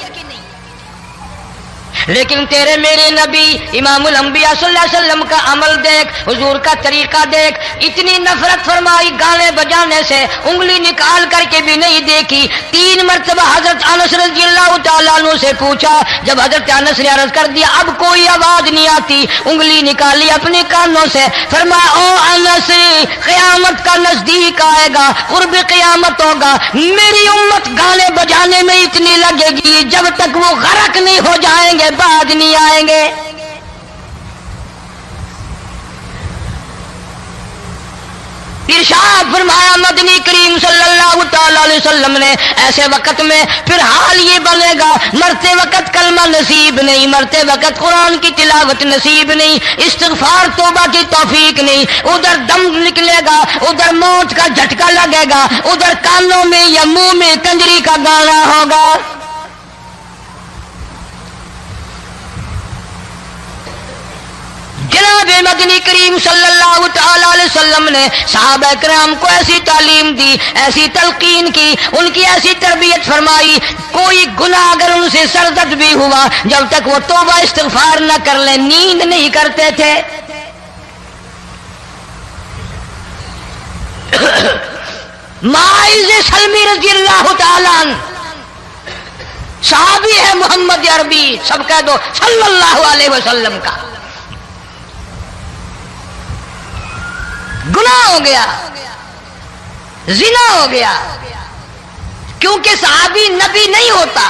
لیکن تیرے میرے نبی امام الانبیاء صلی اللہ علیہ وسلم کا عمل دیکھ, حضور کا طریقہ دیکھ. اتنی نفرت فرمائی گانے بجانے سے, انگلی نکال کر کے بھی نہیں دیکھی. 3 مرتبہ حضرت انس رضی اللہ تعالیٰ عنہ سے پوچھا. جب حضرت انس نے عرض کر دیا اب کوئی آواز نہیں آتی, انگلی نکالی اپنے کانوں سے. فرمایا او انس قیامت کا نزدیک آئے گا, قرب قیامت ہوگا, میری امت گانے بجانے میں اتنی لگے گی جب تک وہ غرق نہیں ہو جائیں گے بعد نہیں آئیں گے. ارشاد فرمایا مدنی کریم صلی اللہ تعالی علیہ وسلم نے ایسے وقت میں پھر حال یہ بنے گا مرتے وقت کلمہ نصیب نہیں, مرتے وقت قرآن کی تلاوت نصیب نہیں, استغفار توبہ کی توفیق نہیں. ادھر دم نکلے گا, ادھر موت کا جھٹکا لگے گا, ادھر کانوں میں یا منہ میں کنجری کا گانا ہوگا. جناب مدنی کریم صلی اللہ تعالی علیہ وسلم نے صحابہ کرام کو ایسی تعلیم دی, ایسی تلقین کی, ان کی ایسی تربیت فرمائی. کوئی گناہ اگر ان سے سرزد بھی ہوا جب تک وہ توبہ استغفار نہ کر لیں نیند نہیں کرتے تھے. ماعز سلمی رضی اللہ تعالی عنہ صحابی ہے محمد عربی, سب کہہ دو صلی اللہ علیہ وسلم کا. گناہ ہو گیا, زنا ہو گیا, کیونکہ صحابی نبی نہیں ہوتا,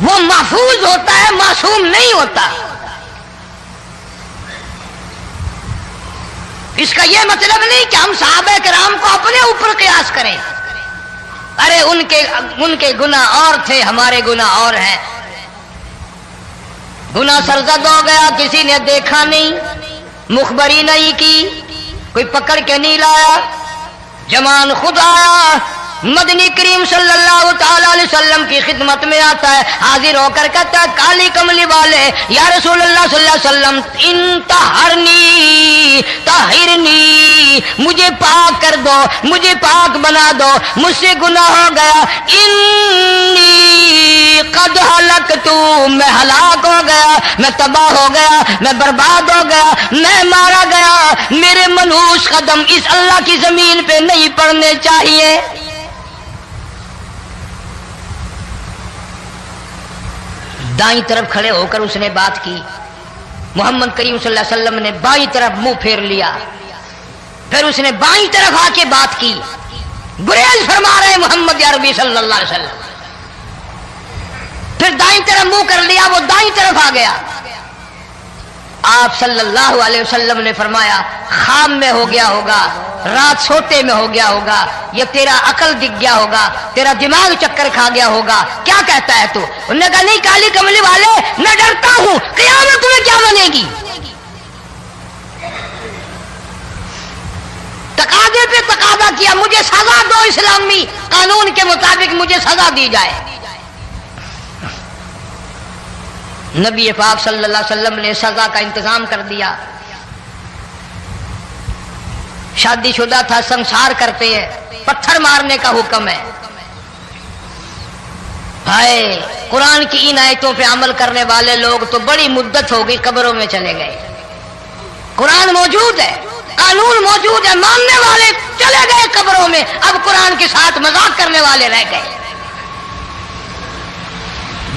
وہ محفوظ ہوتا ہے, معصوم نہیں ہوتا. اس کا یہ مطلب نہیں کہ ہم صحابہ کرام کو اپنے اوپر قیاس کریں. ارے ان کے گناہ اور تھے, ہمارے گناہ اور ہیں. گناہ سرزد ہو گیا, کسی نے دیکھا نہیں, مخبری نہیں کی, کوئی پکڑ کے نہیں لایا, جمان خود آیا, مدنی کریم صلی اللہ تعالی علیہ وسلم کی خدمت میں آتا ہے, حاضر ہو کر کہتا ہے کالی کملی والے یا رسول اللہ صلی اللہ علیہ وسلم انتہرنی طہرنی, مجھے پاک کر دو, مجھے پاک بنا دو, مجھ سے گناہ ہو گیا. انی قد ہلکتو, میں ہلاک ہو گیا, میں تباہ ہو گیا, میں برباد ہو گیا, میں مارا گیا. میرے منحوس قدم اس اللہ کی زمین پہ نہیں پڑنے چاہیے. دائیں طرف کھڑے ہو کر اس نے بات کی. محمد کریم صلی اللہ علیہ وسلم نے بائیں طرف منہ پھیر لیا, پھر اس نے بائیں طرف آ کے بات کی. گریز فرما رہے محمد عربی صلی اللہ علیہ وسلم. پھر دائیں طرف منہ کر لیا, وہ دائیں طرف آ گیا. آپ صلی اللہ علیہ وسلم نے فرمایا خواب میں ہو گیا ہوگا, رات سوتے میں ہو گیا ہوگا, یہ تیرا عقل دکھ گیا ہوگا, تیرا دماغ چکر کھا گیا ہوگا, کیا کہتا ہے تو؟ انہوں نے کہا نہیں کالی کملی والے میں ڈرتا ہوں, قیامت میں کیا بنے گی. تقاضے پہ تقاضا کیا, مجھے سزا دو, اسلامی قانون کے مطابق مجھے سزا دی جائے. نبی پاک صلی اللہ علیہ وسلم نے سزا کا انتظام کر دیا. شادی شدہ تھا, سنسار کرتے ہیں, پتھر مارنے کا حکم ہے. ہائے قرآن کی ان آیتوں پہ عمل کرنے والے لوگ تو بڑی مدت ہو گئی قبروں میں چلے گئے. قرآن موجود ہے, قانون موجود ہے, ماننے والے چلے گئے قبروں میں, اب قرآن کے ساتھ مذاق کرنے والے رہ گئے.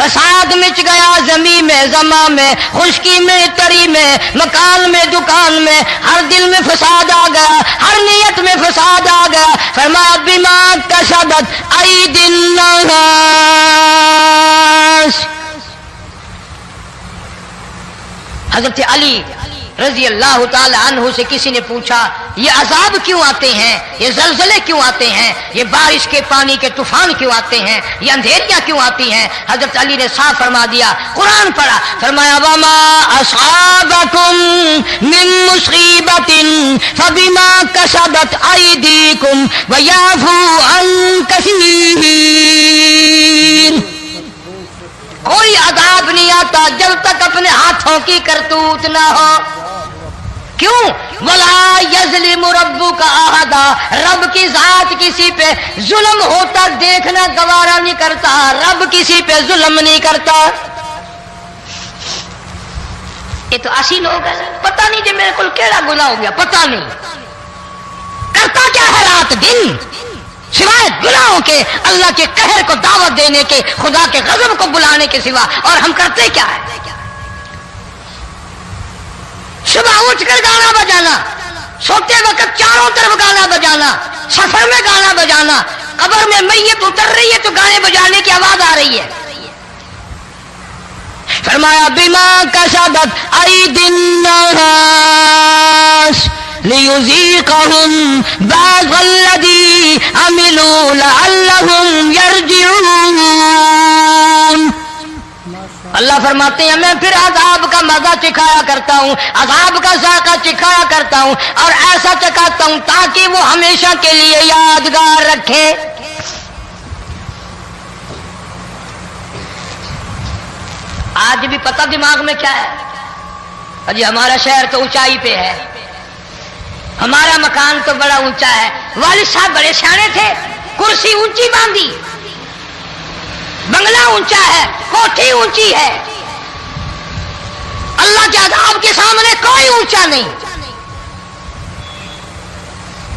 فساد مچ گیا زمین میں زماں میں، خشکی میں تری میں، مکان میں دکان میں، ہر دل میں فساد آ گیا، ہر نیت میں فساد آ گیا۔ فرمایا بما کسبت ایدی الناس۔ حضرت علی رضی اللہ تعالی عنہ سے کسی نے پوچھا یہ عذاب کیوں آتے ہیں، یہ زلزلے کیوں آتے ہیں، یہ بارش کے پانی کے طوفان کیوں آتے ہیں، یہ اندھیریاں کیوں آتی ہیں؟ حضرت علی نے صاف فرما دیا، قرآن پڑھا، فرمایا وما اصابکم من مصیبت فبما کسبت ایدیکم ویعفو عن کثیر۔ کوئی عذاب نہیں آتا جب تک اپنے ہاتھوں کی کرتوت نہ ہو۔ کیوں؟ وَلَا يَظْلِمُ رَبُّكَ أَحَدًا، رب کی ذات کسی پہ ظلم ہوتا دیکھنا گوارا نہیں کرتا، رب کسی پہ ظلم نہیں کرتا۔ یہ تو اسی لوگ ہیں، پتہ نہیں جی میرے کو کیڑا گناہ ہو گیا، پتہ نہیں کرتا کیا ہے رات دن سوائے گناہوں کے، اللہ کے قہر کو دعوت دینے کے، خدا کے غضب کو بلانے کے سوا، اور ہم کرتے کیا ہے؟ صبح اٹھ کر گانا بجانا، سوتے وقت چاروں طرف گانا بجانا، سفر میں گانا بجانا، قبر میں میت اتر رہی ہے تو گانے بجانے کی آواز آ رہی ہے۔ فرمایا بما کسبت ایدی الناس لیذیقہم بعض الذی عملوا لعلہم یرجعون۔ اللہ فرماتے ہیں میں پھر عذاب کا مزہ چکھایا کرتا ہوں، عذاب کا ذائقہ چکھایا کرتا ہوں، اور ایسا چکھاتا ہوں تاکہ وہ ہمیشہ کے لیے یادگار رکھے۔ آج بھی پتہ دماغ میں کیا ہے؟ جی ہمارا شہر تو اونچائی پہ ہے، ہمارا مکان تو بڑا اونچا ہے، والد صاحب بڑے سیانے تھے، کرسی اونچی باندھی، بنگلہ اونچا ہے، کوٹھی اونچی ہے، اللہ کے عذاب کے سامنے کوئی اونچا نہیں۔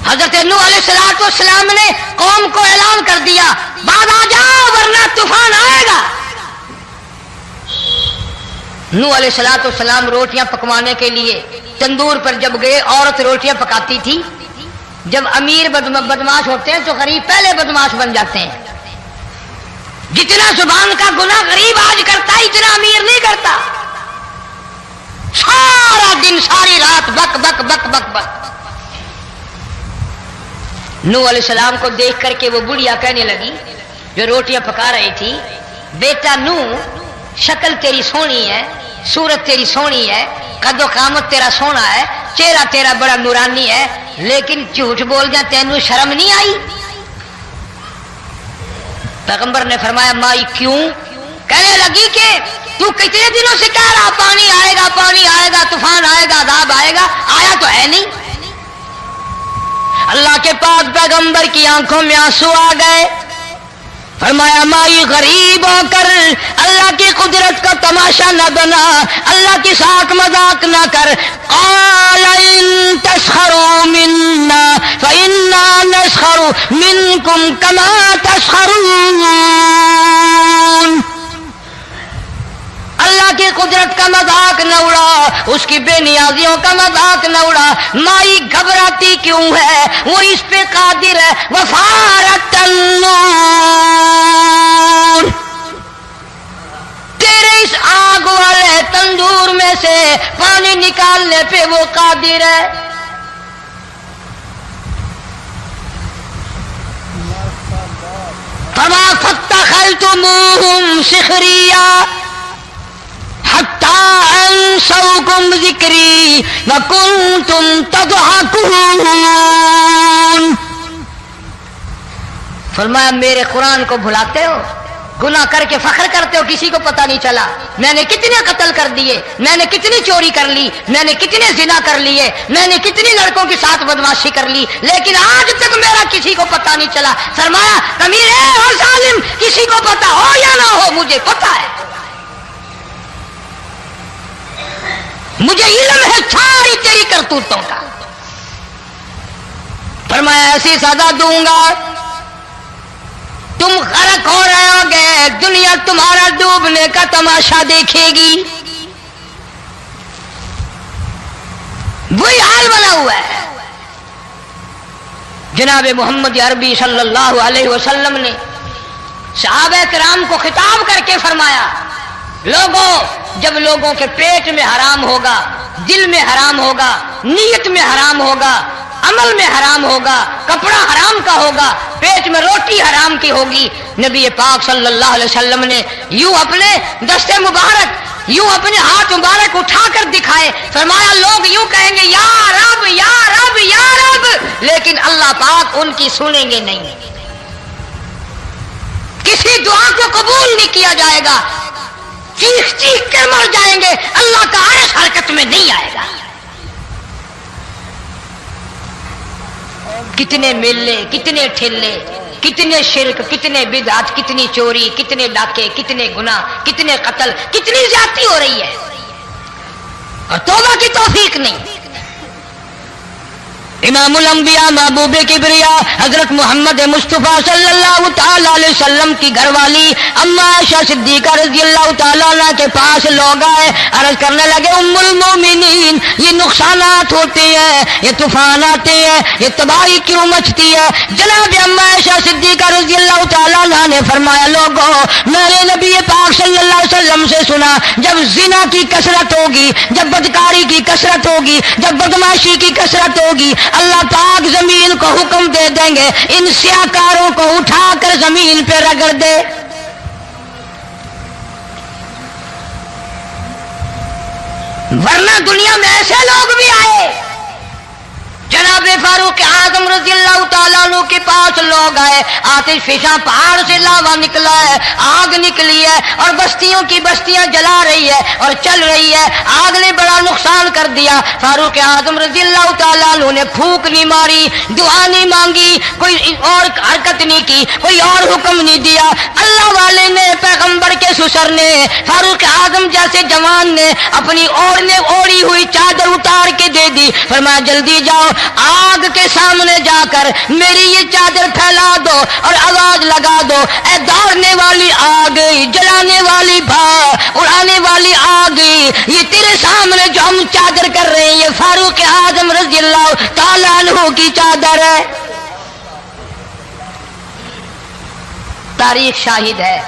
حضرت نوح علیہ السلام نے قوم کو اعلان کر دیا بعد آ جاؤ ورنہ طوفان آئے گا۔ نوح علیہ السلام روٹیاں پکوانے کے لیے تندور پر جب گئے، عورت روٹیاں پکاتی تھی۔ جب امیر بدماش ہوتے ہیں تو غریب پہلے بدماش بن جاتے ہیں۔ جتنا زبان کا گناہ غریب آج کرتا ہے اتنا امیر نہیں کرتا۔ سارا دن ساری رات بک بک بک بک بک۔ نوح علیہ السلام کو دیکھ کر کے وہ بڑھیا کہنے لگی جو روٹیاں پکا رہی تھی، بیٹا نوح شکل تیری سونی ہے، صورت تیری سونی ہے، قد و قامت تیرا سونا ہے، چہرہ تیرا بڑا نورانی ہے، لیکن جھوٹ بول جا تینوں شرم نہیں آئی؟ پیغمبر نے فرمایا مائی کیوں؟ کہنے لگی کہ تو کتنے دنوں سے کہہ رہا پانی آئے گا، پانی آئے گا، طوفان آئے گا، عذاب آئے گا، آیا تو ہے نہیں۔ اللہ کے پاک پیغمبر کی آنکھوں میں آنسو آ گئے۔ فرمایا مائی غریب ہو کر اللہ کی قدرت کا تماشا نہ بنا، اللہ کی ساتھ مذاق نہ کر۔ قال ان تسخروا منا فإنا نسخر منكم كما تسخرون۔ اللہ کی قدرت کا مذاق نہ اڑا، اس کی بے نیازیوں کا مذاق نہ اڑا۔ مائی گھبراتی کیوں ہے؟ وہ اس پہ قادر ہے۔ وفارت النور، تیرے اس آگ والے تندور میں سے پانی نکالنے پہ وہ قادر ہے۔ فما فاتخذتموہم سخریا حتی انسوکم ذکری وکنتم تضحکون۔ فرمایا میرے قرآن کو بھلاتے ہو، گناہ کر کے فخر کرتے ہو، کسی کو پتہ نہیں چلا میں نے کتنے قتل کر دیے، میں نے کتنی چوری کر لی، میں نے کتنے زنا کر لیے، میں نے کتنی لڑکوں کے ساتھ بدماشی کر لی، لیکن آج تک میرا کسی کو پتہ نہیں چلا۔ فرمایا کمینے اور ظالم، کسی کو پتہ ہو یا نہ ہو مجھے پتہ ہے، مجھے علم ہے ساری تیری کرتوتوں کا۔ فرمایا ایسی سزا دوں گا تم غرق ہو رہے ہوگے، دنیا تمہارا ڈوبنے کا تماشا دیکھے گی. وہی حال بنا ہوا ہے. جناب محمد عربی صلی اللہ علیہ وسلم نے صحابہ کرام کو خطاب کر کے فرمایا، لوگوں، جب لوگوں کے پیٹ میں حرام ہوگا، دل میں حرام ہوگا، نیت میں حرام ہوگا، عمل میں حرام ہوگا، کپڑا حرام کا ہوگا، پیٹ میں روٹی حرام کی ہوگی، نبی پاک صلی اللہ علیہ وسلم نے یوں اپنے دستے مبارک، یوں اپنے ہاتھ مبارک اٹھا کر دکھائے، فرمایا لوگ یوں کہیں گے یا رب یا رب یا رب، لیکن اللہ پاک ان کی سنیں گے نہیں، کسی دعا کو قبول نہیں کیا جائے گا، چیخ چیخ کر مر جائیں گے، اللہ کا عرش حرکت میں نہیں آئے گا. کتنے میلے، کتنے ٹھلے، کتنے شرک، کتنے بدعت، کتنی چوری، کتنے ڈاکے، کتنے گناہ، کتنے قتل، کتنی زیادتی ہو رہی ہے اور توبہ کی توفیق نہیں. امام الانبیاء محبوب کبریا حضرت محمد مصطفیٰ صلی اللہ تعالی علیہ وسلم کی گھر والی اما عائشہ صدیقہ رضی اللہ تعالیٰ عنہ کے پاس لوگ آئے، عرض کرنے لگے ام المومنین، یہ نقصانات ہوتے ہیں، یہ طوفان آتے ہیں، یہ تباہی کیوں مچتی ہے؟ جناب اما عائشہ صدیقہ رضی اللہ تعالیٰ عنہ نے فرمایا، لوگوں، میں نے نبی پاک صلی اللہ علیہ وسلم سے سنا، جب زنا کی کثرت ہوگی، جب بدکاری کی کثرت ہوگی، جب بدماشی کی کثرت ہوگی، اللہ پاک زمین کو حکم دے دیں گے ان سیاکاروں کو اٹھا کر زمین پہ رگڑ دے. ورنہ دنیا میں ایسے لوگ بھی آئے. جناب فاروق اعظم رضی اللہ تعالیٰ عنہ کے پاس لوگ آئے، آتش فشاں پہاڑ سے لاوا نکلا ہے، آگ نکلی ہے اور بستیوں کی بستیاں جلا رہی ہے اور چل رہی ہے، آگ نے بڑا نقصان کر دیا. فاروق اعظم رضی اللہ تعالیٰ عنہ نے پھونک نہیں ماری، دعا نہیں مانگی، کوئی اور حرکت نہیں کی، کوئی اور حکم نہیں دیا. اللہ والے نے، پیغمبر کے سسر نے، فاروق اعظم جیسے جوان نے اپنی اوڑھی ہوئی چادر اتار کے دے دی، فرمایا جلدی جاؤ، آگ کے سامنے جا کر میری یہ چادر پھیلا دو اور آواز لگا دو، اے دوڑنے والی آگ، جلانے والی اڑانے والی آگ، یہ تیرے سامنے جو ہم چادر کر رہے ہیں یہ فاروق اعظم رضی اللہ تعالیٰ عنہ کی چادر ہے. تاریخ شاہد ہے،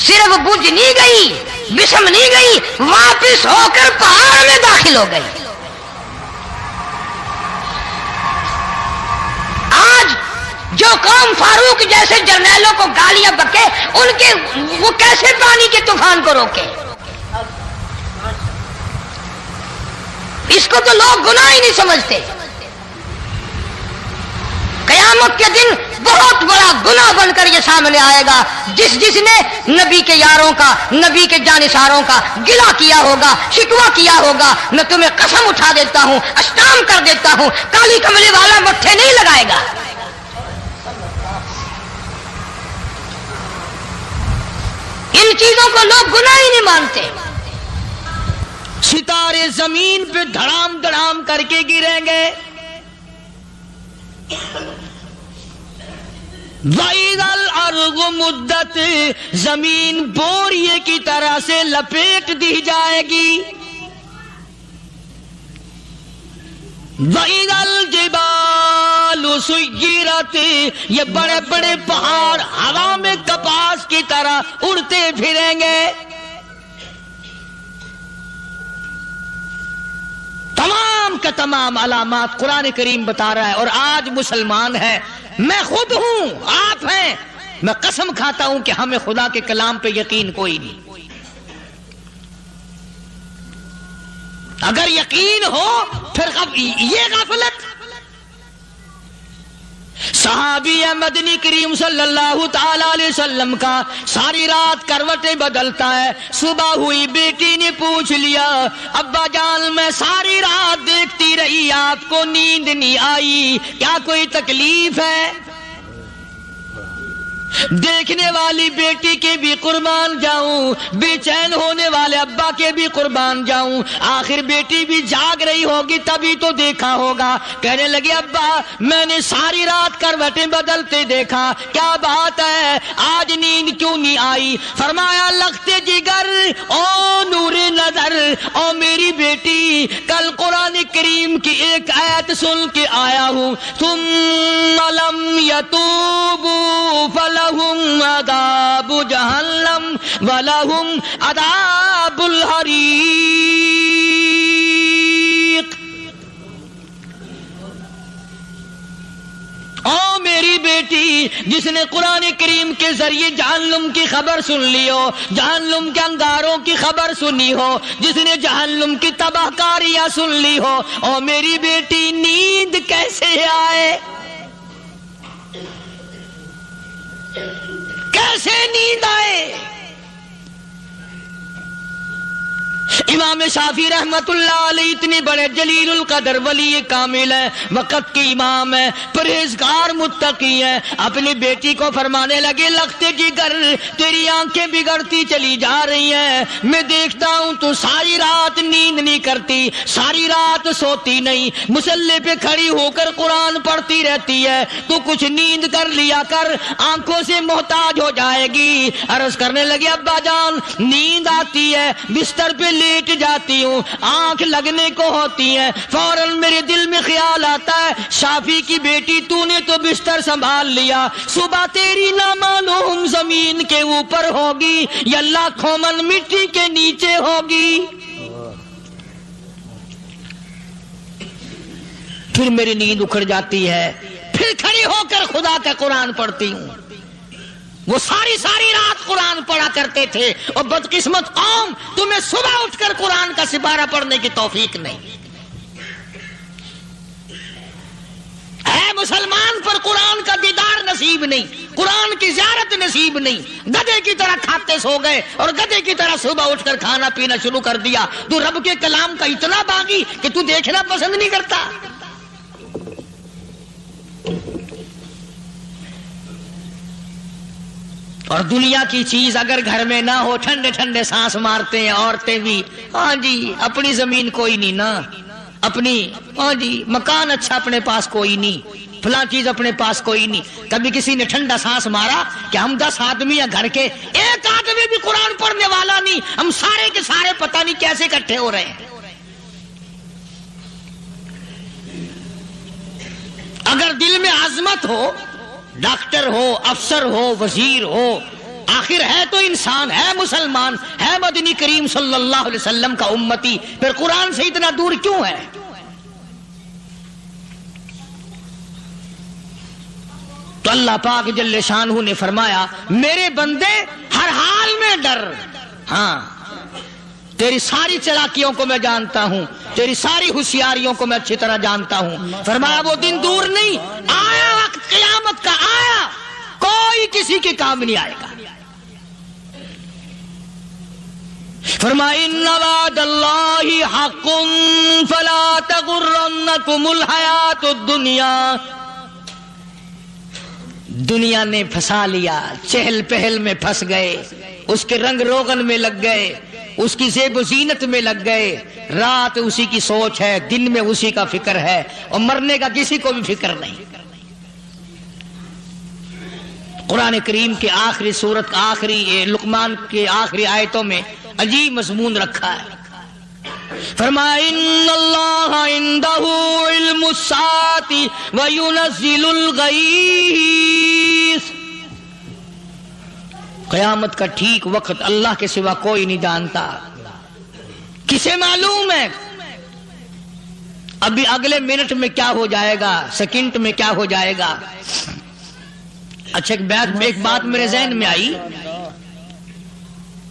صرف بجھ نہیں گئی، بسم نہیں گئی، واپس ہو کر پہاڑ میں داخل ہو گئی. آج جو قوم فاروق جیسے جرنیلوں کو گالیاں بکے، ان کے وہ کیسے پانی کے طوفان کو روکے؟ اس کو تو لوگ گناہ ہی نہیں سمجھتے. قیامت کے دن بہت بڑا گناہ بن کر یہ سامنے آئے گا. جس نے نبی کے یاروں کا، نبی کے جانثاروں کا گلہ کیا ہوگا، شکوہ کیا ہوگا، میں تمہیں قسم اٹھا دیتا ہوں، اشتام کر دیتا ہوں، کالی کملی والا مٹھے نہیں لگائے گا. ان چیزوں کو لوگ گناہ ہی نہیں مانتے. ستارے زمین پہ دھڑام دھڑام کر کے گریں گے. وَإِذَا الْأَرْضُ مُدَّتْ، زمین بوریے کی طرح سے لپیٹ دی جائے گی. وَإِذَا الْجِبَالُ سُيِّرَتْ، یہ بڑے بڑے پہاڑ ہوا میں کپاس کی طرح اڑتے پھریں گے. تمام کا تمام علامات قرآن کریم بتا رہا ہے. اور آج مسلمان ہے، میں خود ہوں، آپ ہیں، میں قسم کھاتا ہوں کہ ہمیں خدا کے کلام پہ یقین کوئی نہیں. اگر یقین ہو پھر یہ غفلت. صحابی مدنی کریم صلی اللہ تعالی علیہ وسلم کا ساری رات کروٹیں بدلتا ہے. صبح ہوئی بیٹی نے پوچھ لیا، ابا جان میں ساری رات دیکھتی رہی، آپ کو نیند نہیں آئی، کیا کوئی تکلیف ہے؟ دیکھنے والی بیٹی کے بھی قربان جاؤں، بے چین ہونے والے ابا کے بھی قربان جاؤں۔ آخر بیٹی بھی جاگ رہی ہوگی تبھی تو دیکھا ہوگا۔ کہنے لگے ابا میں نے ساری رات کروٹیں بدلتے دیکھا، کیا بات ہے آج نیند کیوں نہیں آئی؟ فرمایا لختے جگر او نور نظر، او میری بیٹی کل قرآن کریم کی ایک آیت سن کے آیا ہوں، ثم لم یتوبوا فلہم عذاب جہنم ولہم عذاب الحریق۔ او میری بیٹی جس نے قرآن کریم کے ذریعے جہنم کی خبر سن لی ہو، جہنم کے انگاروں کی خبر سنی ہو، جس نے جہنم کی تباہ کاریاں سن لی ہو، او میری بیٹی نیند کیسے آئے؟ کیسے نیند آئے؟ امام شافعی رحمت اللہ علیہ اتنے بڑے جلیل القدر ولی کامل ہے، وقت کے امام ہے، پرہیزگار متقی ہے، اپنی بیٹی کو فرمانے لگے لختے جگر تیری آنکھیں بگڑتی چلی جا رہی ہیں، میں دیکھتا ہوں تو ساری رات نیند نہیں کرتی، ساری رات سوتی نہیں، مصلی پہ کھڑی ہو کر قرآن پڑھتی رہتی ہے، تو کچھ نیند کر لیا کر، آنکھوں سے محتاج ہو جائے گی۔ عرض کرنے لگے ابا جان نیند آتی ہے، بستر پہ لیٹ جاتی ہوں، آنکھ لگنے کو ہوتی ہے، فوراً میرے دل میں خیال آتا ہے شافی کی بیٹی تو نے تو بستر سنبھال لیا، صبح تیری نہ معلوم زمین کے اوپر ہوگی یا لاکھوں من مٹی کے نیچے ہوگی۔ پھر میری نیند اکھڑ جاتی ہے، پھر کھڑی ہو کر خدا کا قرآن پڑھتی ہوں۔ وہ ساری رات قرآن پڑھا کرتے تھے، اور بدقسمت قوم تمہیں صبح اٹھ کر قرآن کا سپارہ پڑھنے کی توفیق نہیں ہے۔ مسلمان پر قرآن کا دیدار نصیب نہیں، قرآن کی زیارت نصیب نہیں، گدھے کی طرح کھاتے سو گئے اور گدھے کی طرح صبح اٹھ کر کھانا پینا شروع کر دیا۔ تو رب کے کلام کا اتنا باغی کہ تو دیکھنا پسند نہیں کرتا۔ اور دنیا کی چیز اگر گھر میں نہ ہو، ٹھنڈے ٹھنڈے سانس مارتے ہیں عورتیں بھی، ہاں جی اپنی زمین کوئی نہیں نا، اپنی ہاں جی مکان اچھا اپنے پاس کوئی نہیں، فلاں چیز اپنے پاس کوئی نہیں۔ کبھی کسی نے ٹھنڈا سانس مارا کہ ہم 10 آدمی ہیں گھر کے، ایک آدمی بھی قرآن پڑھنے والا نہیں، ہم سارے کے سارے پتہ نہیں کیسے اکٹھے ہو رہے ہیں۔ اگر دل میں عظمت ہو، ڈاکٹر ہو، افسر ہو، وزیر ہو، آخر ہے تو انسان، ہے مسلمان، ہے مدنی کریم صلی اللہ علیہ وسلم کا امتی، پھر قرآن سے اتنا دور کیوں ہے؟ تو اللہ پاک جل شانہ نے فرمایا میرے بندے ہر حال میں ڈر، ہاں تیری ساری چلاکیوں کو میں جانتا ہوں، تیری ساری ہوشیاریوں کو میں اچھی طرح جانتا ہوں۔ فرمایا وہ دن دور نہیں، آیا وقت قیامت کا، آیا، کوئی کسی کے کام نہیں آئے گا۔ فرمایا ان وعد اللہ حق فلا تغرنکم الحیات الدنیا۔ دنیا نے پھنسا لیا، چہل پہل میں پھنس گئے، اس کے رنگ روغن میں لگ گئے، اس کی زیب و زینت میں لگ گئے، رات اسی کی سوچ ہے، دن میں اسی کا فکر ہے، اور مرنے کا کسی کو بھی فکر نہیں۔ قرآن کریم کے آخری سورت آخری لقمان کے آخری آیتوں میں عجیب مضمون رکھا ہے۔ فرمایا ان اللہ عندہ علم الساعۃ وینزل الغیث۔ قیامت کا ٹھیک وقت اللہ کے سوا کوئی نہیں جانتا۔ کسے معلوم ہے ابھی اگلے منٹ میں کیا ہو جائے گا، سیکنڈ میں کیا ہو جائے گا؟ اچھا ایک بات میرے ذہن میں آئی،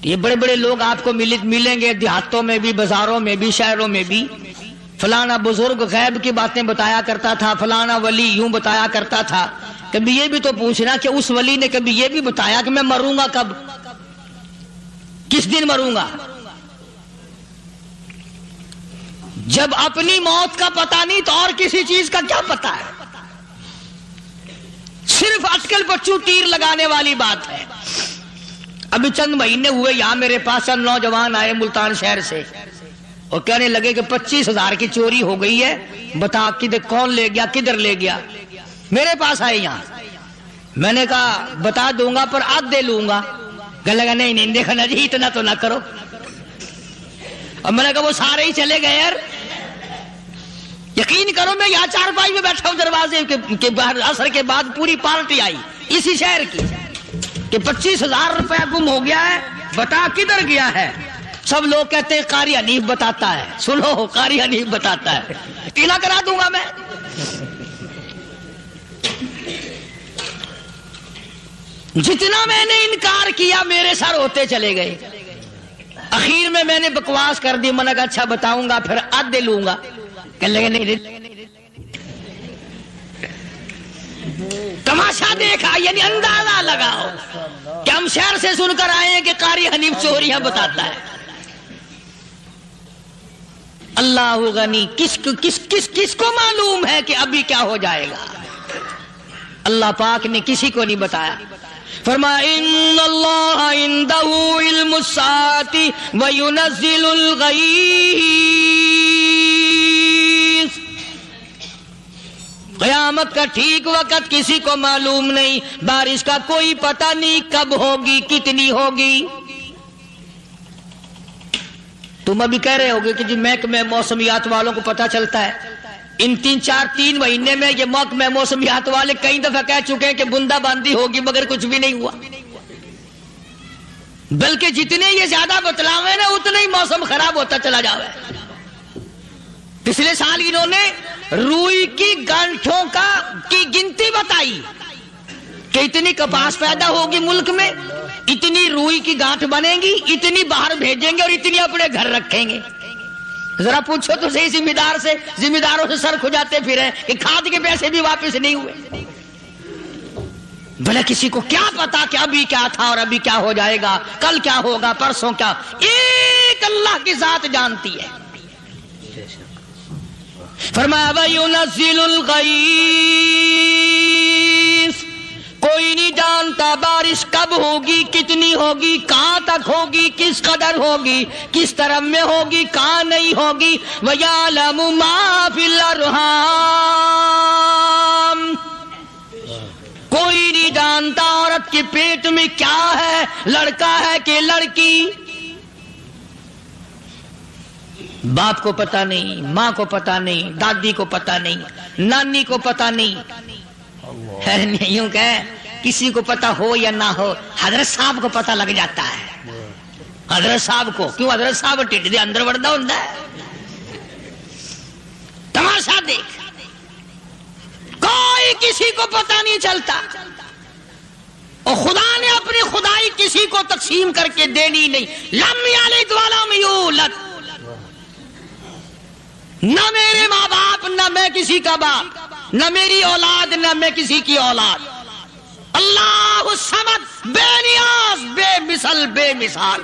یہ بڑے بڑے لوگ آپ کو ملیں گے دیہاتوں میں بھی، بازاروں میں بھی، شہروں میں بھی، فلانا بزرگ غیب کی باتیں بتایا کرتا تھا، فلانا ولی یوں بتایا کرتا تھا۔ کبھی یہ بھی تو پوچھنا کہ اس ولی نے کبھی یہ بھی بتایا کہ میں مروں گا کب، کس دن مروں گا؟ جب اپنی موت کا پتہ نہیں تو اور کسی چیز کا کیا پتہ ہے؟ صرف اٹکل پچو تیر لگانے والی بات ہے. ابھی چند مہینے ہوئے یہاں میرے پاس چند نوجوان آئے ملتان شہر سے اور کہنے لگے کہ 25,000 کی چوری ہو گئی ہے, بتا کدھر کون لے گیا, کدھر لے گیا. میرے پاس آئے یہاں, میں نے کہا بتا دوں گا پر آدھے لوں گا. کہنے لگا نہیں دیکھا نا جی اتنا تو نہ کرو. اور میں نے کہا وہ سارے ہی چلے گئے یار. یقین کرو میں یہاں چارپائی میں بیٹھا ہوں دروازے کے باہر, عصر کے بعد پوری پارٹی آئی اسی شہر کی کہ 25,000 روپے گم ہو گیا ہے, بتا کدھر گیا ہے. سب لوگ کہتے ہیں قاری حنیف بتاتا ہے. سنو, قاری حنیف بتاتا ہے, قلعہ کرا دوں گا میں. جتنا میں نے انکار کیا میرے سر ہوتے چلے گئے. اخیر میں نے بکواس کر دی, میں نے کہا اچھا بتاؤں گا پھر آدھے لوں گا. کہ لگے نہیں, تماشا دیکھا یعنی اندازہ لگاؤ کہ ہم شہر سے سن کر آئے ہیں کہ قاری حنیف چوریاں بتاتا ہے. اللہ غنی, کس کو معلوم ہے کہ ابھی کیا ہو جائے گا. اللہ پاک نے کسی کو نہیں بتایا. فرمایا ان اللہ عنده علم الساعة وینزل الغیث. قیامت کا ٹھیک وقت کسی کو معلوم نہیں, بارش کا کوئی پتہ نہیں کب ہوگی کتنی ہوگی. تم ابھی کہہ رہے ہوگے کہ جی محکمہ موسمیات والوں کو پتہ چلتا ہے. ان 3 مہینے میں یہ محکمہ موسمیات والے کئی دفعہ کہہ چکے ہیں کہ بندہ باندی ہوگی مگر کچھ بھی نہیں ہوا. بلکہ جتنے یہ زیادہ بتلاوے نا اتنا ہی موسم خراب ہوتا چلا جاوے. پچھلے سال انہوں نے روئی کی گانٹھوں کی گنتی بتائی کہ اتنی کپاس پیدا ہوگی ملک میں, اتنی روئی کی گانٹھ بنے گی, اتنی باہر بھیجیں گے اور اتنی اپنے گھر رکھیں گے. ذرا پوچھو تو صحیح ذمہ داروں سے سر کھجاتے پھرے کہ کھاد کے پیسے بھی واپس نہیں ہوئے. بھلا کسی کو کیا پتا کہ ابھی کیا تھا اور ابھی کیا ہو جائے گا, کل کیا ہوگا, پرسوں کیا. ایک اللہ کی ذات جانتی ہے. فرمایا وَيُنَزِّلُ الْغَيْثَ, کوئی نہیں جانتا بارش کب ہوگی, کتنی ہوگی, کہاں تک ہوگی, کس قدر ہوگی, کس طرف میں ہوگی, کہاں نہیں ہوگی. وَيَعْلَمُ مَا فِي الْأَرْحَامِ, کوئی نہیں جانتا عورت کے پیٹ میں کیا ہے, لڑکا ہے کہ لڑکی. باپ کو پتہ نہیں, ماں کو پتہ نہیں, دادی کو پتہ نہیں, نانی کو پتہ نہیں. یوں کہ کسی کو پتہ ہو یا نہ ہو, حضرت صاحب کو پتہ لگ جاتا ہے. حضرت صاحب کو کیوں, حضرت صاحب ٹھڈ دے اندر وڑدا ہوندا ہے. تماشا دیکھ, کوئی کسی کو پتہ نہیں چلتا. اور خدا نے اپنی خدائی کسی کو تقسیم کر کے دینی نہیں. لم یلد ولم یولد, نہ میرے ماں باپ, نہ میں کسی کا باپ, نہ میری اولاد, نہ میں کسی کی اولاد. اللہ الصمد, بے نیاز, بے مثل, بے مثال.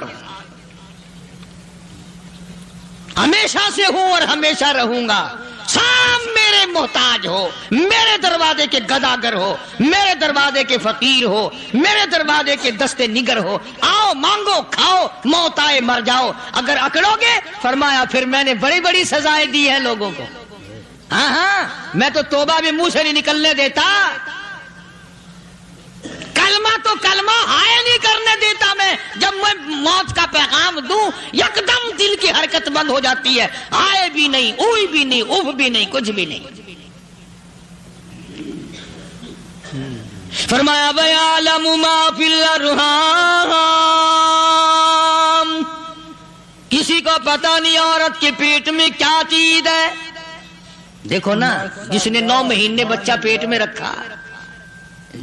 ہمیشہ سے ہوں اور ہمیشہ رہوں گا. سام میرے محتاج ہو, میرے دروازے کے گداگر ہو, میرے دروازے کے فقیر ہو, میرے دروازے کے دستے نگر ہو. آؤ مانگو کھاؤ, موت آئے مر جاؤ. اگر اکڑو گے فرمایا پھر میں نے بڑی بڑی سزائیں دی ہیں لوگوں کو. ہاں میں تو توبہ بھی منہ سے نہیں نکلنے دیتا, کلمہ تو کلمہ ہائے نہیں کرنے دیتا میں. جب میں موت کا پیغام دوں یکدم دل کی حرکت بند ہو جاتی ہے. آئے بھی نہیں, اوئی بھی نہیں, اف بھی نہیں, کچھ بھی نہیں. فرمایا وَيَعْلَمُ مَا فِي الْأَرْحَامِ, کسی کو پتہ نہیں عورت کے پیٹ میں کیا چیز ہے. دیکھو نا, جس نے 9 مہینے بچہ پیٹ میں رکھا,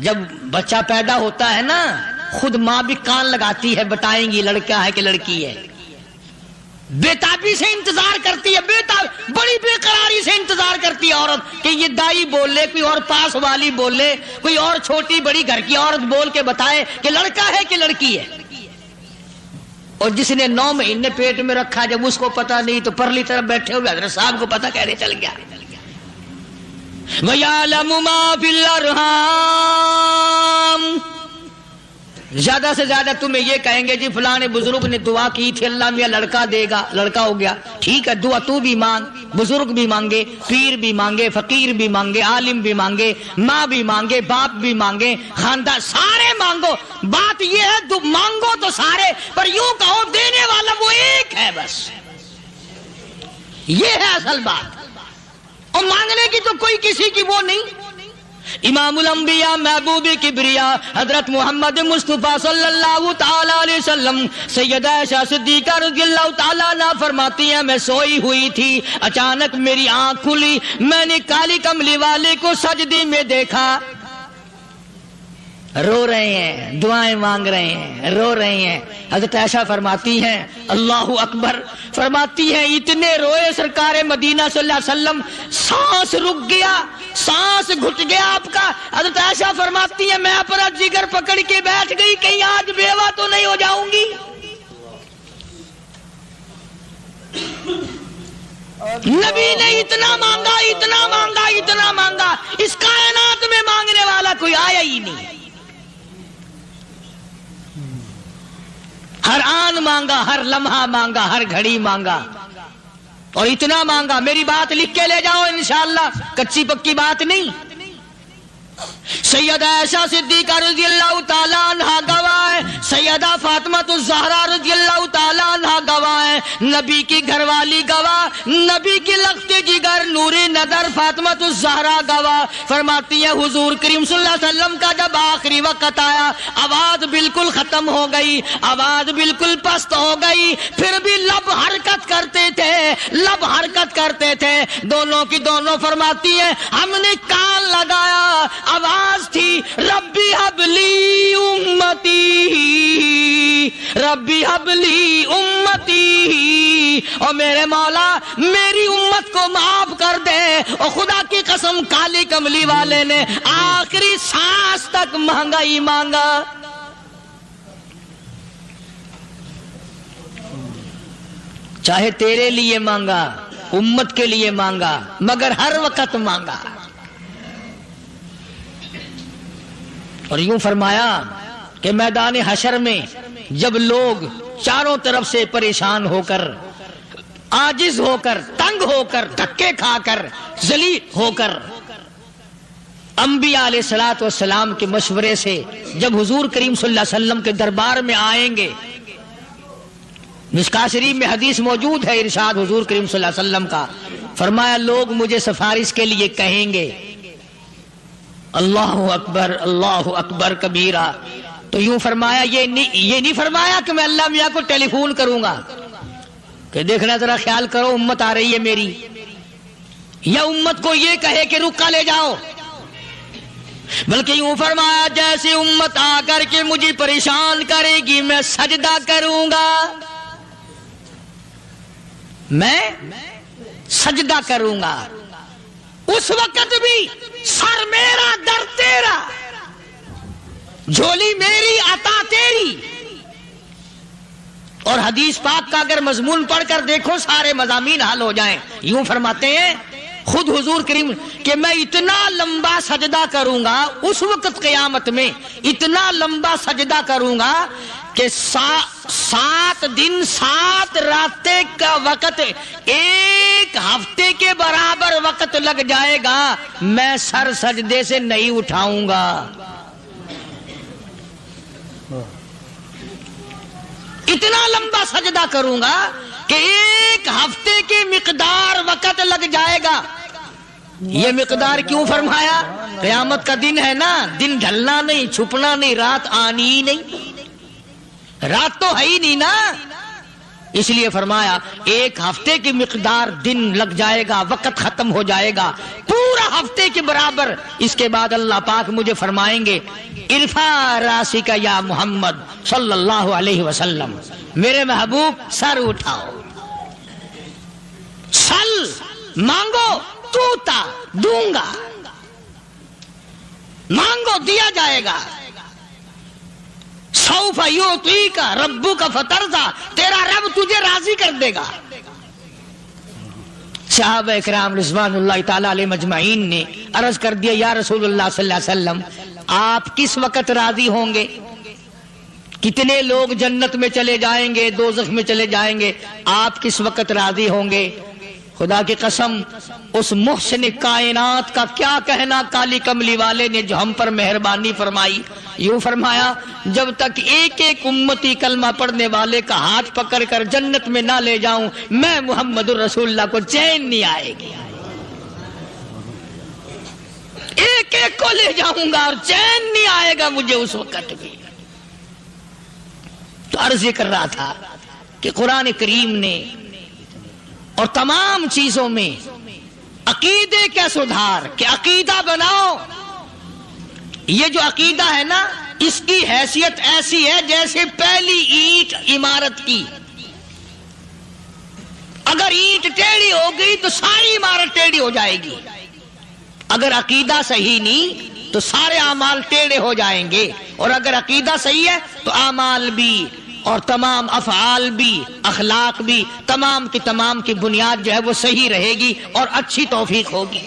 جب بچہ پیدا ہوتا ہے نا خود ماں بھی کان لگاتی ہے, بتائیں گی لڑکا ہے کہ لڑکی ہے. بےتابی سے انتظار کرتی ہے, بڑی بے قراری سے انتظار کرتی ہے عورت کہ یہ دائی بول لے, کوئی اور پاس والی بول لے, کوئی اور چھوٹی بڑی گھر کی عورت بول کے بتائے کہ لڑکا ہے کہ لڑکی ہے. اور جس نے 9 مہینے پیٹ میں رکھا, جب اس کو پتا نہیں تو پرلی طرف بیٹھے ہوئے حضرت صاحب کو پتا کیسے چل گیا. وَيَعْلَمُ مَا فِي الْأَرْحَامِ. زیادہ سے زیادہ تمہیں یہ کہیں گے جی فلاں بزرگ نے دعا کی تھی اللہ میاں لڑکا دے گا، لڑکا ہو گیا، ٹھیک ہے دعا تو بھی مانگ، بزرگ بھی مانگے، پیر بھی مانگے، فقیر بھی مانگے، عالم بھی مانگے، ماں بھی مانگے، باپ بھی مانگے، خاندان سارے مانگو. بات یہ ہے مانگو تو سارے، پر یوں کہو دینے والا وہ ایک ہے بس. یہ ہے اصل بات. اور مانگنے کی تو کوئی کسی کی وہ نہیں. امام الانبیاء محبوب کبریا حضرت محمد مصطفیٰ صلی اللہ تعالی علیہ وسلم سیدہ عائشہ صدیقہ رضی اللہ تعالیٰ عنہ فرماتی ہیں میں سوئی ہوئی تھی، اچانک میری آنکھ کھلی، میں نے کالی کملی والے کو سجدے میں دیکھا، رو رہے ہیں، دعائیں مانگ رہے ہیں، رو رہے ہیں. حضرت عائشہ فرماتی ہیں اللہ اکبر، فرماتی ہیں اتنے روئے سرکار مدینہ صلی اللہ علیہ وسلم، سانس رک گیا، سانس گھٹ گیا آپ کا. حضرت عائشہ فرماتی ہیں میں اپنا جگر پکڑ کے بیٹھ گئی، کہیں آج بیوہ تو نہیں ہو جاؤں گی. نبی نے اتنا مانگا، اتنا مانگا، اتنا مانگا، اس کائنات میں مانگنے والا کوئی آیا ہی نہیں. ہر آن مانگا، ہر لمحہ مانگا، ہر گھڑی مانگا، اور اتنا مانگا. میری بات لکھ کے لے جاؤ انشاءاللہ، کچی پکی بات نہیں. سیدہ عائشہ صدیقہ رضی اللہ تعالیٰ عنہ گواہ ہے، سیدہ فاطمہ الزہرا رضی اللہ تعالیٰ عنہ گواہ ہے، نبی کی گھر والی گواہ، نبی کی لخت جگر نور نظر فاطمہ الزہرا گواہ. فرماتی ہے حضور کریم صلی اللہ علیہ وسلم کا جب آخری وقت آیا، آواز بالکل ختم ہو گئی، آواز بالکل پست ہو گئی، پھر بھی لب حرکت کرتے تھے، لب حرکت کرتے تھے، دونوں کی دونوں. فرماتی ہے ہم نے کان لگایا، آواز تھی ربی حبلی امتی، ربی حبلی امتی، اور میرے مولا میری امت کو معاف کر دے. اور خدا کی قسم کالی کملی والے نے آخری سانس تک مانگا ہی مانگا. چاہے تیرے لیے مانگا، امت کے لیے مانگا، مگر ہر وقت مانگا. اور یوں فرمایا کہ میدان حشر میں جب لوگ چاروں طرف سے پریشان ہو کر، عاجز ہو کر، تنگ ہو کر، دھکے کھا کر، ذلیل ہو کر، انبیاء علیہ الصلوۃ والسلام کے مشورے سے جب حضور کریم صلی اللہ علیہ وسلم کے دربار میں آئیں گے، مشکاۃ شریف میں حدیث موجود ہے، ارشاد حضور کریم صلی اللہ علیہ وسلم کا، فرمایا لوگ مجھے سفارش کے لیے کہیں گے اللہ اکبر کبیرہ. تو یوں فرمایا یہ نہیں فرمایا کہ میں اللہ میاں کو ٹیلی فون کروں گا کہ دیکھنا ذرا خیال کرو امت آ رہی ہے میری، یا امت کو یہ کہے کہ رکا لے جاؤ، بلکہ یوں فرمایا جیسے امت آ کر کے مجھے پریشان کرے گی میں سجدہ کروں گا، میں سجدہ کروں گا. اس وقت بھی سر میرا در تیرا، جھولی میری عطا تیری. اور حدیث پاک کا اگر مضمون پڑھ کر دیکھو سارے مضامین حل ہو جائیں. یوں فرماتے ہیں خود حضور کریم کہ میں اتنا لمبا سجدہ کروں گا اس وقت قیامت میں، اتنا لمبا سجدہ کروں گا کہ 7 دن 7 راتیں کا وقت 1 ہفتے کے برابر وقت لگ جائے گا، میں سر سجدے سے نہیں اٹھاؤں گا. اتنا لمبا سجدہ کروں گا کہ 1 ہفتے کی مقدار وقت لگ جائے گا. یہ مقدار کیوں فرمایا؟ قیامت کا دن ہے نا، دن ڈھلنا نہیں، چھپنا نہیں، رات آنی ہی نہیں، رات تو ہے ہی نہیں نا، اس لیے فرمایا 1 ہفتے کی مقدار دن لگ جائے گا، وقت ختم ہو جائے گا پورا ہفتے کے برابر. اس کے بعد اللہ پاک مجھے فرمائیں گے ارفع راسک یا محمد صلی اللہ علیہ وسلم، میرے محبوب سر اٹھاؤ، سل مانگو توتا دوں گا، مانگو دیا جائے گا. سوف یعطیک ربک فترضی، تیرا رب تجھے راضی کر دے گا. صحابہ اکرام رضوان اللہ تعالی علیہ مجمعین نے عرض کر دیا یا رسول اللہ صلی اللہ علیہ وسلم آپ کس وقت راضی ہوں گے؟ کتنے لوگ جنت میں چلے جائیں گے، دوزخ میں چلے جائیں گے، آپ کس وقت راضی ہوں گے؟ خدا کی قسم اس محسن کائنات کا کیا کہنا کالی کملی والے نے جو ہم پر مہربانی فرمائی. یوں فرمایا جب تک ایک ایک امتی کلمہ پڑھنے والے کا ہاتھ پکڑ کر جنت میں نہ لے جاؤں میں محمد الرسول اللہ کو چین نہیں آئے گی. ایک ایک کو لے جاؤں گا اور چین نہیں آئے گا مجھے اس وقت بھی. تو عرض یہ کر رہا تھا کہ قرآن کریم نے اور تمام چیزوں میں عقیدے کا سدھار کہ عقیدہ بناؤ. یہ جو عقیدہ ہے نا اس کی حیثیت ایسی ہے جیسے پہلی اینٹ عمارت کی. اگر اینٹ ٹیڑھی ہو گئی تو ساری عمارت ٹیڑھی ہو جائے گی. اگر عقیدہ صحیح نہیں تو سارے اعمال ٹیڑھے ہو جائیں گے. اور اگر عقیدہ صحیح ہے تو اعمال بھی اور تمام افعال بھی اخلاق بھی تمام کی بنیاد جو ہے وہ صحیح رہے گی اور اچھی توفیق ہوگی.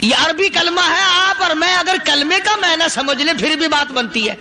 یہ عربی کلمہ ہے. آپ اور میں اگر کلمے کا معنی سمجھ لیں پھر بھی بات بنتی ہے.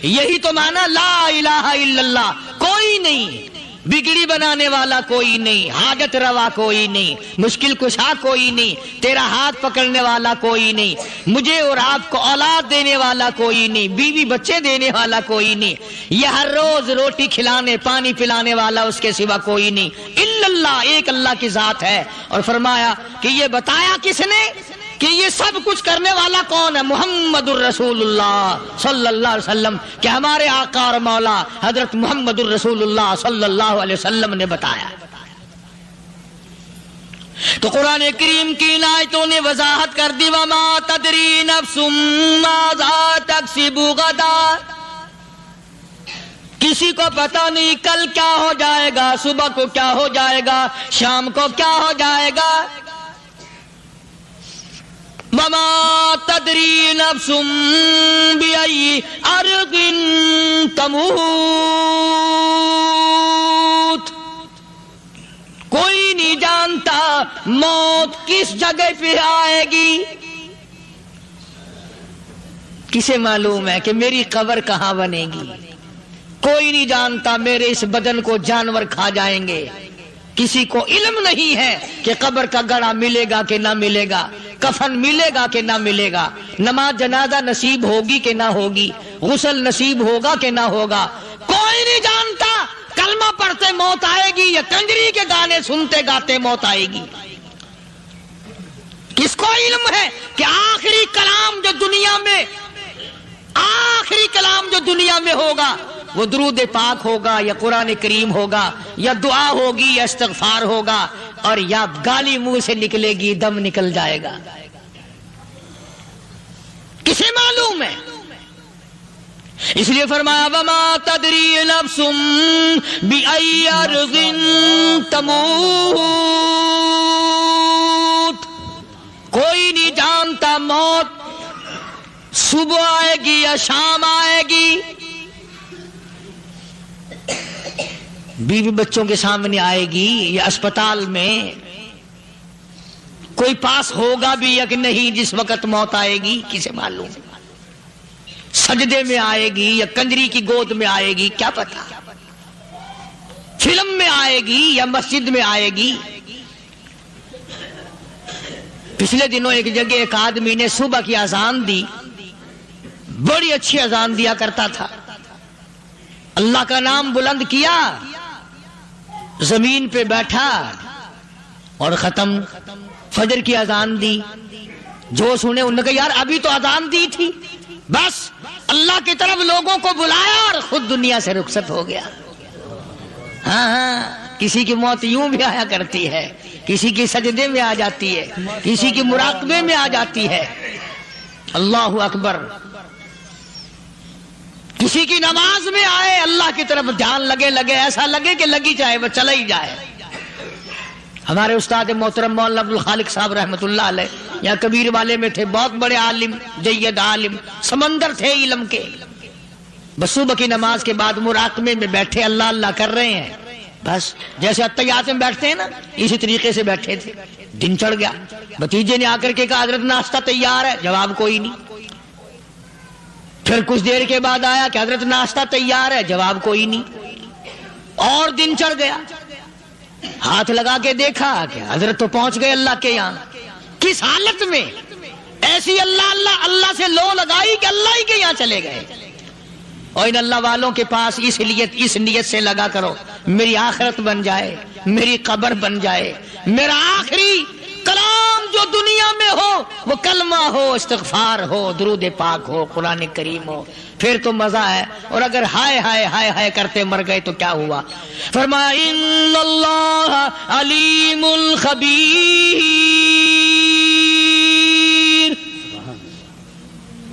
یہی تو معنی لا الہ الا اللہ. کوئی نہیں بگڑی بنانے والا، کوئی نہیں حاجت روا، کوئی نہیں مشکل کشا، کوئی نہیں تیرا ہاتھ پکڑنے والا، کوئی نہیں مجھے اور آپ کو اولاد دینے والا، کوئی نہیں بیوی بچے دینے والا، کوئی نہیں یہ ہر روز روٹی کھلانے پانی پلانے والا اس کے سوا کوئی نہیں الا اللہ. ایک اللہ کی ذات ہے. اور فرمایا کہ یہ بتایا کس نے کہ یہ سب کچھ کرنے والا کون ہے؟ محمد الرسول اللہ صلی اللہ علیہ وسلم. کہ ہمارے آقا اور مولا حضرت محمد الرسول اللہ صلی اللہ علیہ وسلم نے بتایا. تو قرآن کریم کی ان آیتوں نے وضاحت کر دی وما تدری نفس ماذا تکسب غدا. کسی کو پتہ نہیں کل کیا ہو جائے گا، صبح کو کیا ہو جائے گا، شام کو کیا ہو جائے گا. وما تدری نفس بأي أرض تموت. کوئی نہیں جانتا موت کس جگہ پہ آئے گی. کسے معلوم ہے کہ میری قبر کہاں بنے گی؟ کوئی نہیں جانتا میرے اس بدن کو جانور کھا جائیں گے. کسی کو علم نہیں ہے کہ قبر کا گڑھا ملے گا کہ نہ ملے گا، کفن ملے گا کہ نہ ملے گا، نماز جنازہ نصیب ہوگی کہ نہ ہوگی، غسل نصیب ہوگا کہ نہ ہوگا. کوئی نہیں جانتا کلمہ پڑھتے موت آئے گی یا کنجری کے گانے سنتے گاتے موت آئے گی. کس کو علم ہے کہ آخری کلام جو دنیا میں ہوگا وہ درود پاک ہوگا یا قرآن کریم ہوگا یا دعا ہوگی یا استغفار ہوگا اور یا گالی منہ سے نکلے گی، دم نکل جائے گا. کسے معلوم ہے؟ اس لیے فرمایا وما تدری نفس بأي أرض تموت. کوئی نہیں جانتا موت صبح آئے گی یا شام آئے گی. بیوی بچوں کے سامنے آئے گی یا اسپتال میں کوئی پاس ہوگا بھی یا کہ نہیں جس وقت موت آئے گی کسے معلوم. سجدے میں آئے گی یا کنجری کی گود میں آئے گی کیا پتا. فلم میں آئے گی یا مسجد میں آئے گی. پچھلے دنوں ایک جگہ ایک آدمی نے صبح کی اذان دی، بڑی اچھی اذان دیا کرتا تھا، اللہ کا نام بلند کیا، زمین پہ بیٹھا اور ختم. فجر کی اذان دی، جو سنے انہوں نے کہا یار ابھی تو اذان دی تھی. بس اللہ کی طرف لوگوں کو بلایا اور خود دنیا سے رخصت ہو گیا. ہاں کسی کی موت یوں بھی آیا کرتی ہے، کسی کی سجدے میں آ جاتی ہے، کسی کی مراقبے میں آ جاتی ہے. اللہ اکبر. کسی کی نماز میں آئے، اللہ کی طرف دھیان لگے ایسا لگے کہ لگی جائے وہ چلا ہی جائے. ہمارے استاد محترم مولانا عبد الخالق صاحب رحمۃ اللہ علیہ یہاں کبیر والے میں تھے، بہت بڑے عالم، جید عالم، سمندر تھے علم کے. بس صبح کی نماز کے بعد مراقبے میں بیٹھے اللہ اللہ کر رہے ہیں. بس جیسے اتحیات میں بیٹھتے ہیں نا اسی طریقے سے بیٹھے تھے. دن چڑھ گیا. بھتیجے نے آ کر کے کہا حضرت ناشتہ تیار ہے. جواب کوئی نہیں. پھر کچھ دیر کے بعد آیا کہ حضرت ناشتہ تیار ہے. جواب کوئی نہیں. اور دن چڑھ گیا. ہاتھ لگا کے دیکھا کہ حضرت تو پہنچ گئے اللہ کے یہاں. کس حالت میں؟ ایسی اللہ اللہ اللہ سے لو لگائی کہ اللہ ہی کے یہاں چلے گئے. اور ان اللہ والوں کے پاس اس نیت سے لگا کرو میری آخرت بن جائے, میری قبر بن جائے, میرا آخری کلام جو دنیا میں ہو وہ کلمہ ہو, استغفار ہو, درود پاک ہو, قرآن کریم ہو, پھر تو مزہ ہے. اور اگر ہائے ہائے ہائے ہائے کرتے مر گئے تو کیا ہوا؟ فرمایا ان اللہ علیم خبیر,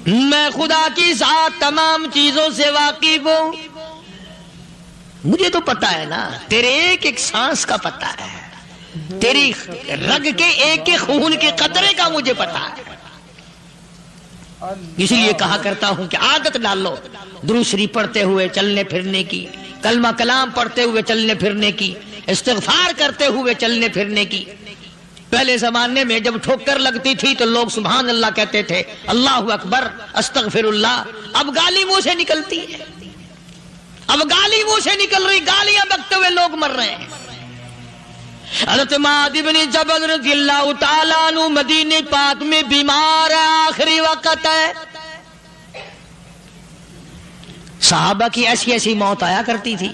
میں خدا کی ذات تمام چیزوں سے واقف ہوں. مجھے تو پتا ہے نا, تیرے ایک ایک سانس کا پتا ہے, تیری رگ کے ایک ایک خون کے قطرے کا مجھے پتا ہے. اسی لیے کہا کرتا ہوں کہ عادت ڈال لو درود شریف پڑھتے ہوئے چلنے پھرنے کی, کلمہ کلام پڑھتے ہوئے چلنے پھرنے کی, استغفار کرتے ہوئے چلنے پھرنے کی. پہلے زمانے میں جب ٹھوکر لگتی تھی تو لوگ سبحان اللہ کہتے تھے, اللہ اکبر, استغفر اللہ. اب گالی منہ سے نکلتی ہے, اب گالی منہ سے نکل رہی, گالیاں بکتے ہوئے لوگ مر رہے ہیں. حضرت معاذ بن جبل رضی اللہ تعالیٰ عنہ مدینہ پاک میں بیمار ہے, آخری وقت ہے. صحابہ کی ایسی ایسی موت آیا کرتی تھی.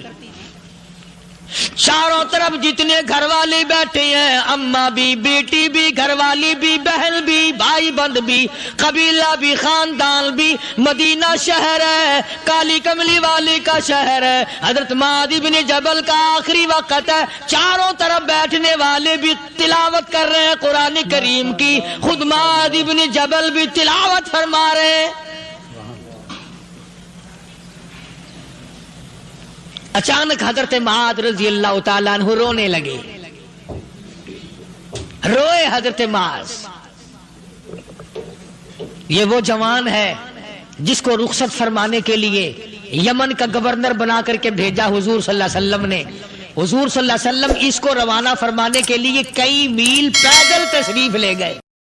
چاروں طرف جتنے گھر والے بیٹھے ہیں, اماں بھی, بیٹی بھی, گھر والی بھی, بہن بھی, بھائی بند بھی, قبیلہ بھی, خاندان بھی. مدینہ شہر ہے, کالی کملی والی کا شہر ہے. حضرت معاذ بن جبل کا آخری وقت ہے. چاروں طرف بیٹھنے والے بھی تلاوت کر رہے ہیں قرآن کریم کی, خود معاذ بن جبل بھی تلاوت فرما رہے ہیں. اچانک حضرت معاذ رضی اللہ تعالیٰ عنہ رونے لگے. روئے حضرت معاذ. یہ وہ جوان ہے جس کو رخصت فرمانے کے لیے یمن کا گورنر بنا کر کے بھیجا حضور صلی اللہ علیہ وسلم نے. حضور صلی اللہ علیہ وسلم اس کو روانہ فرمانے کے لیے کئی میل پیدل تشریف لے گئے.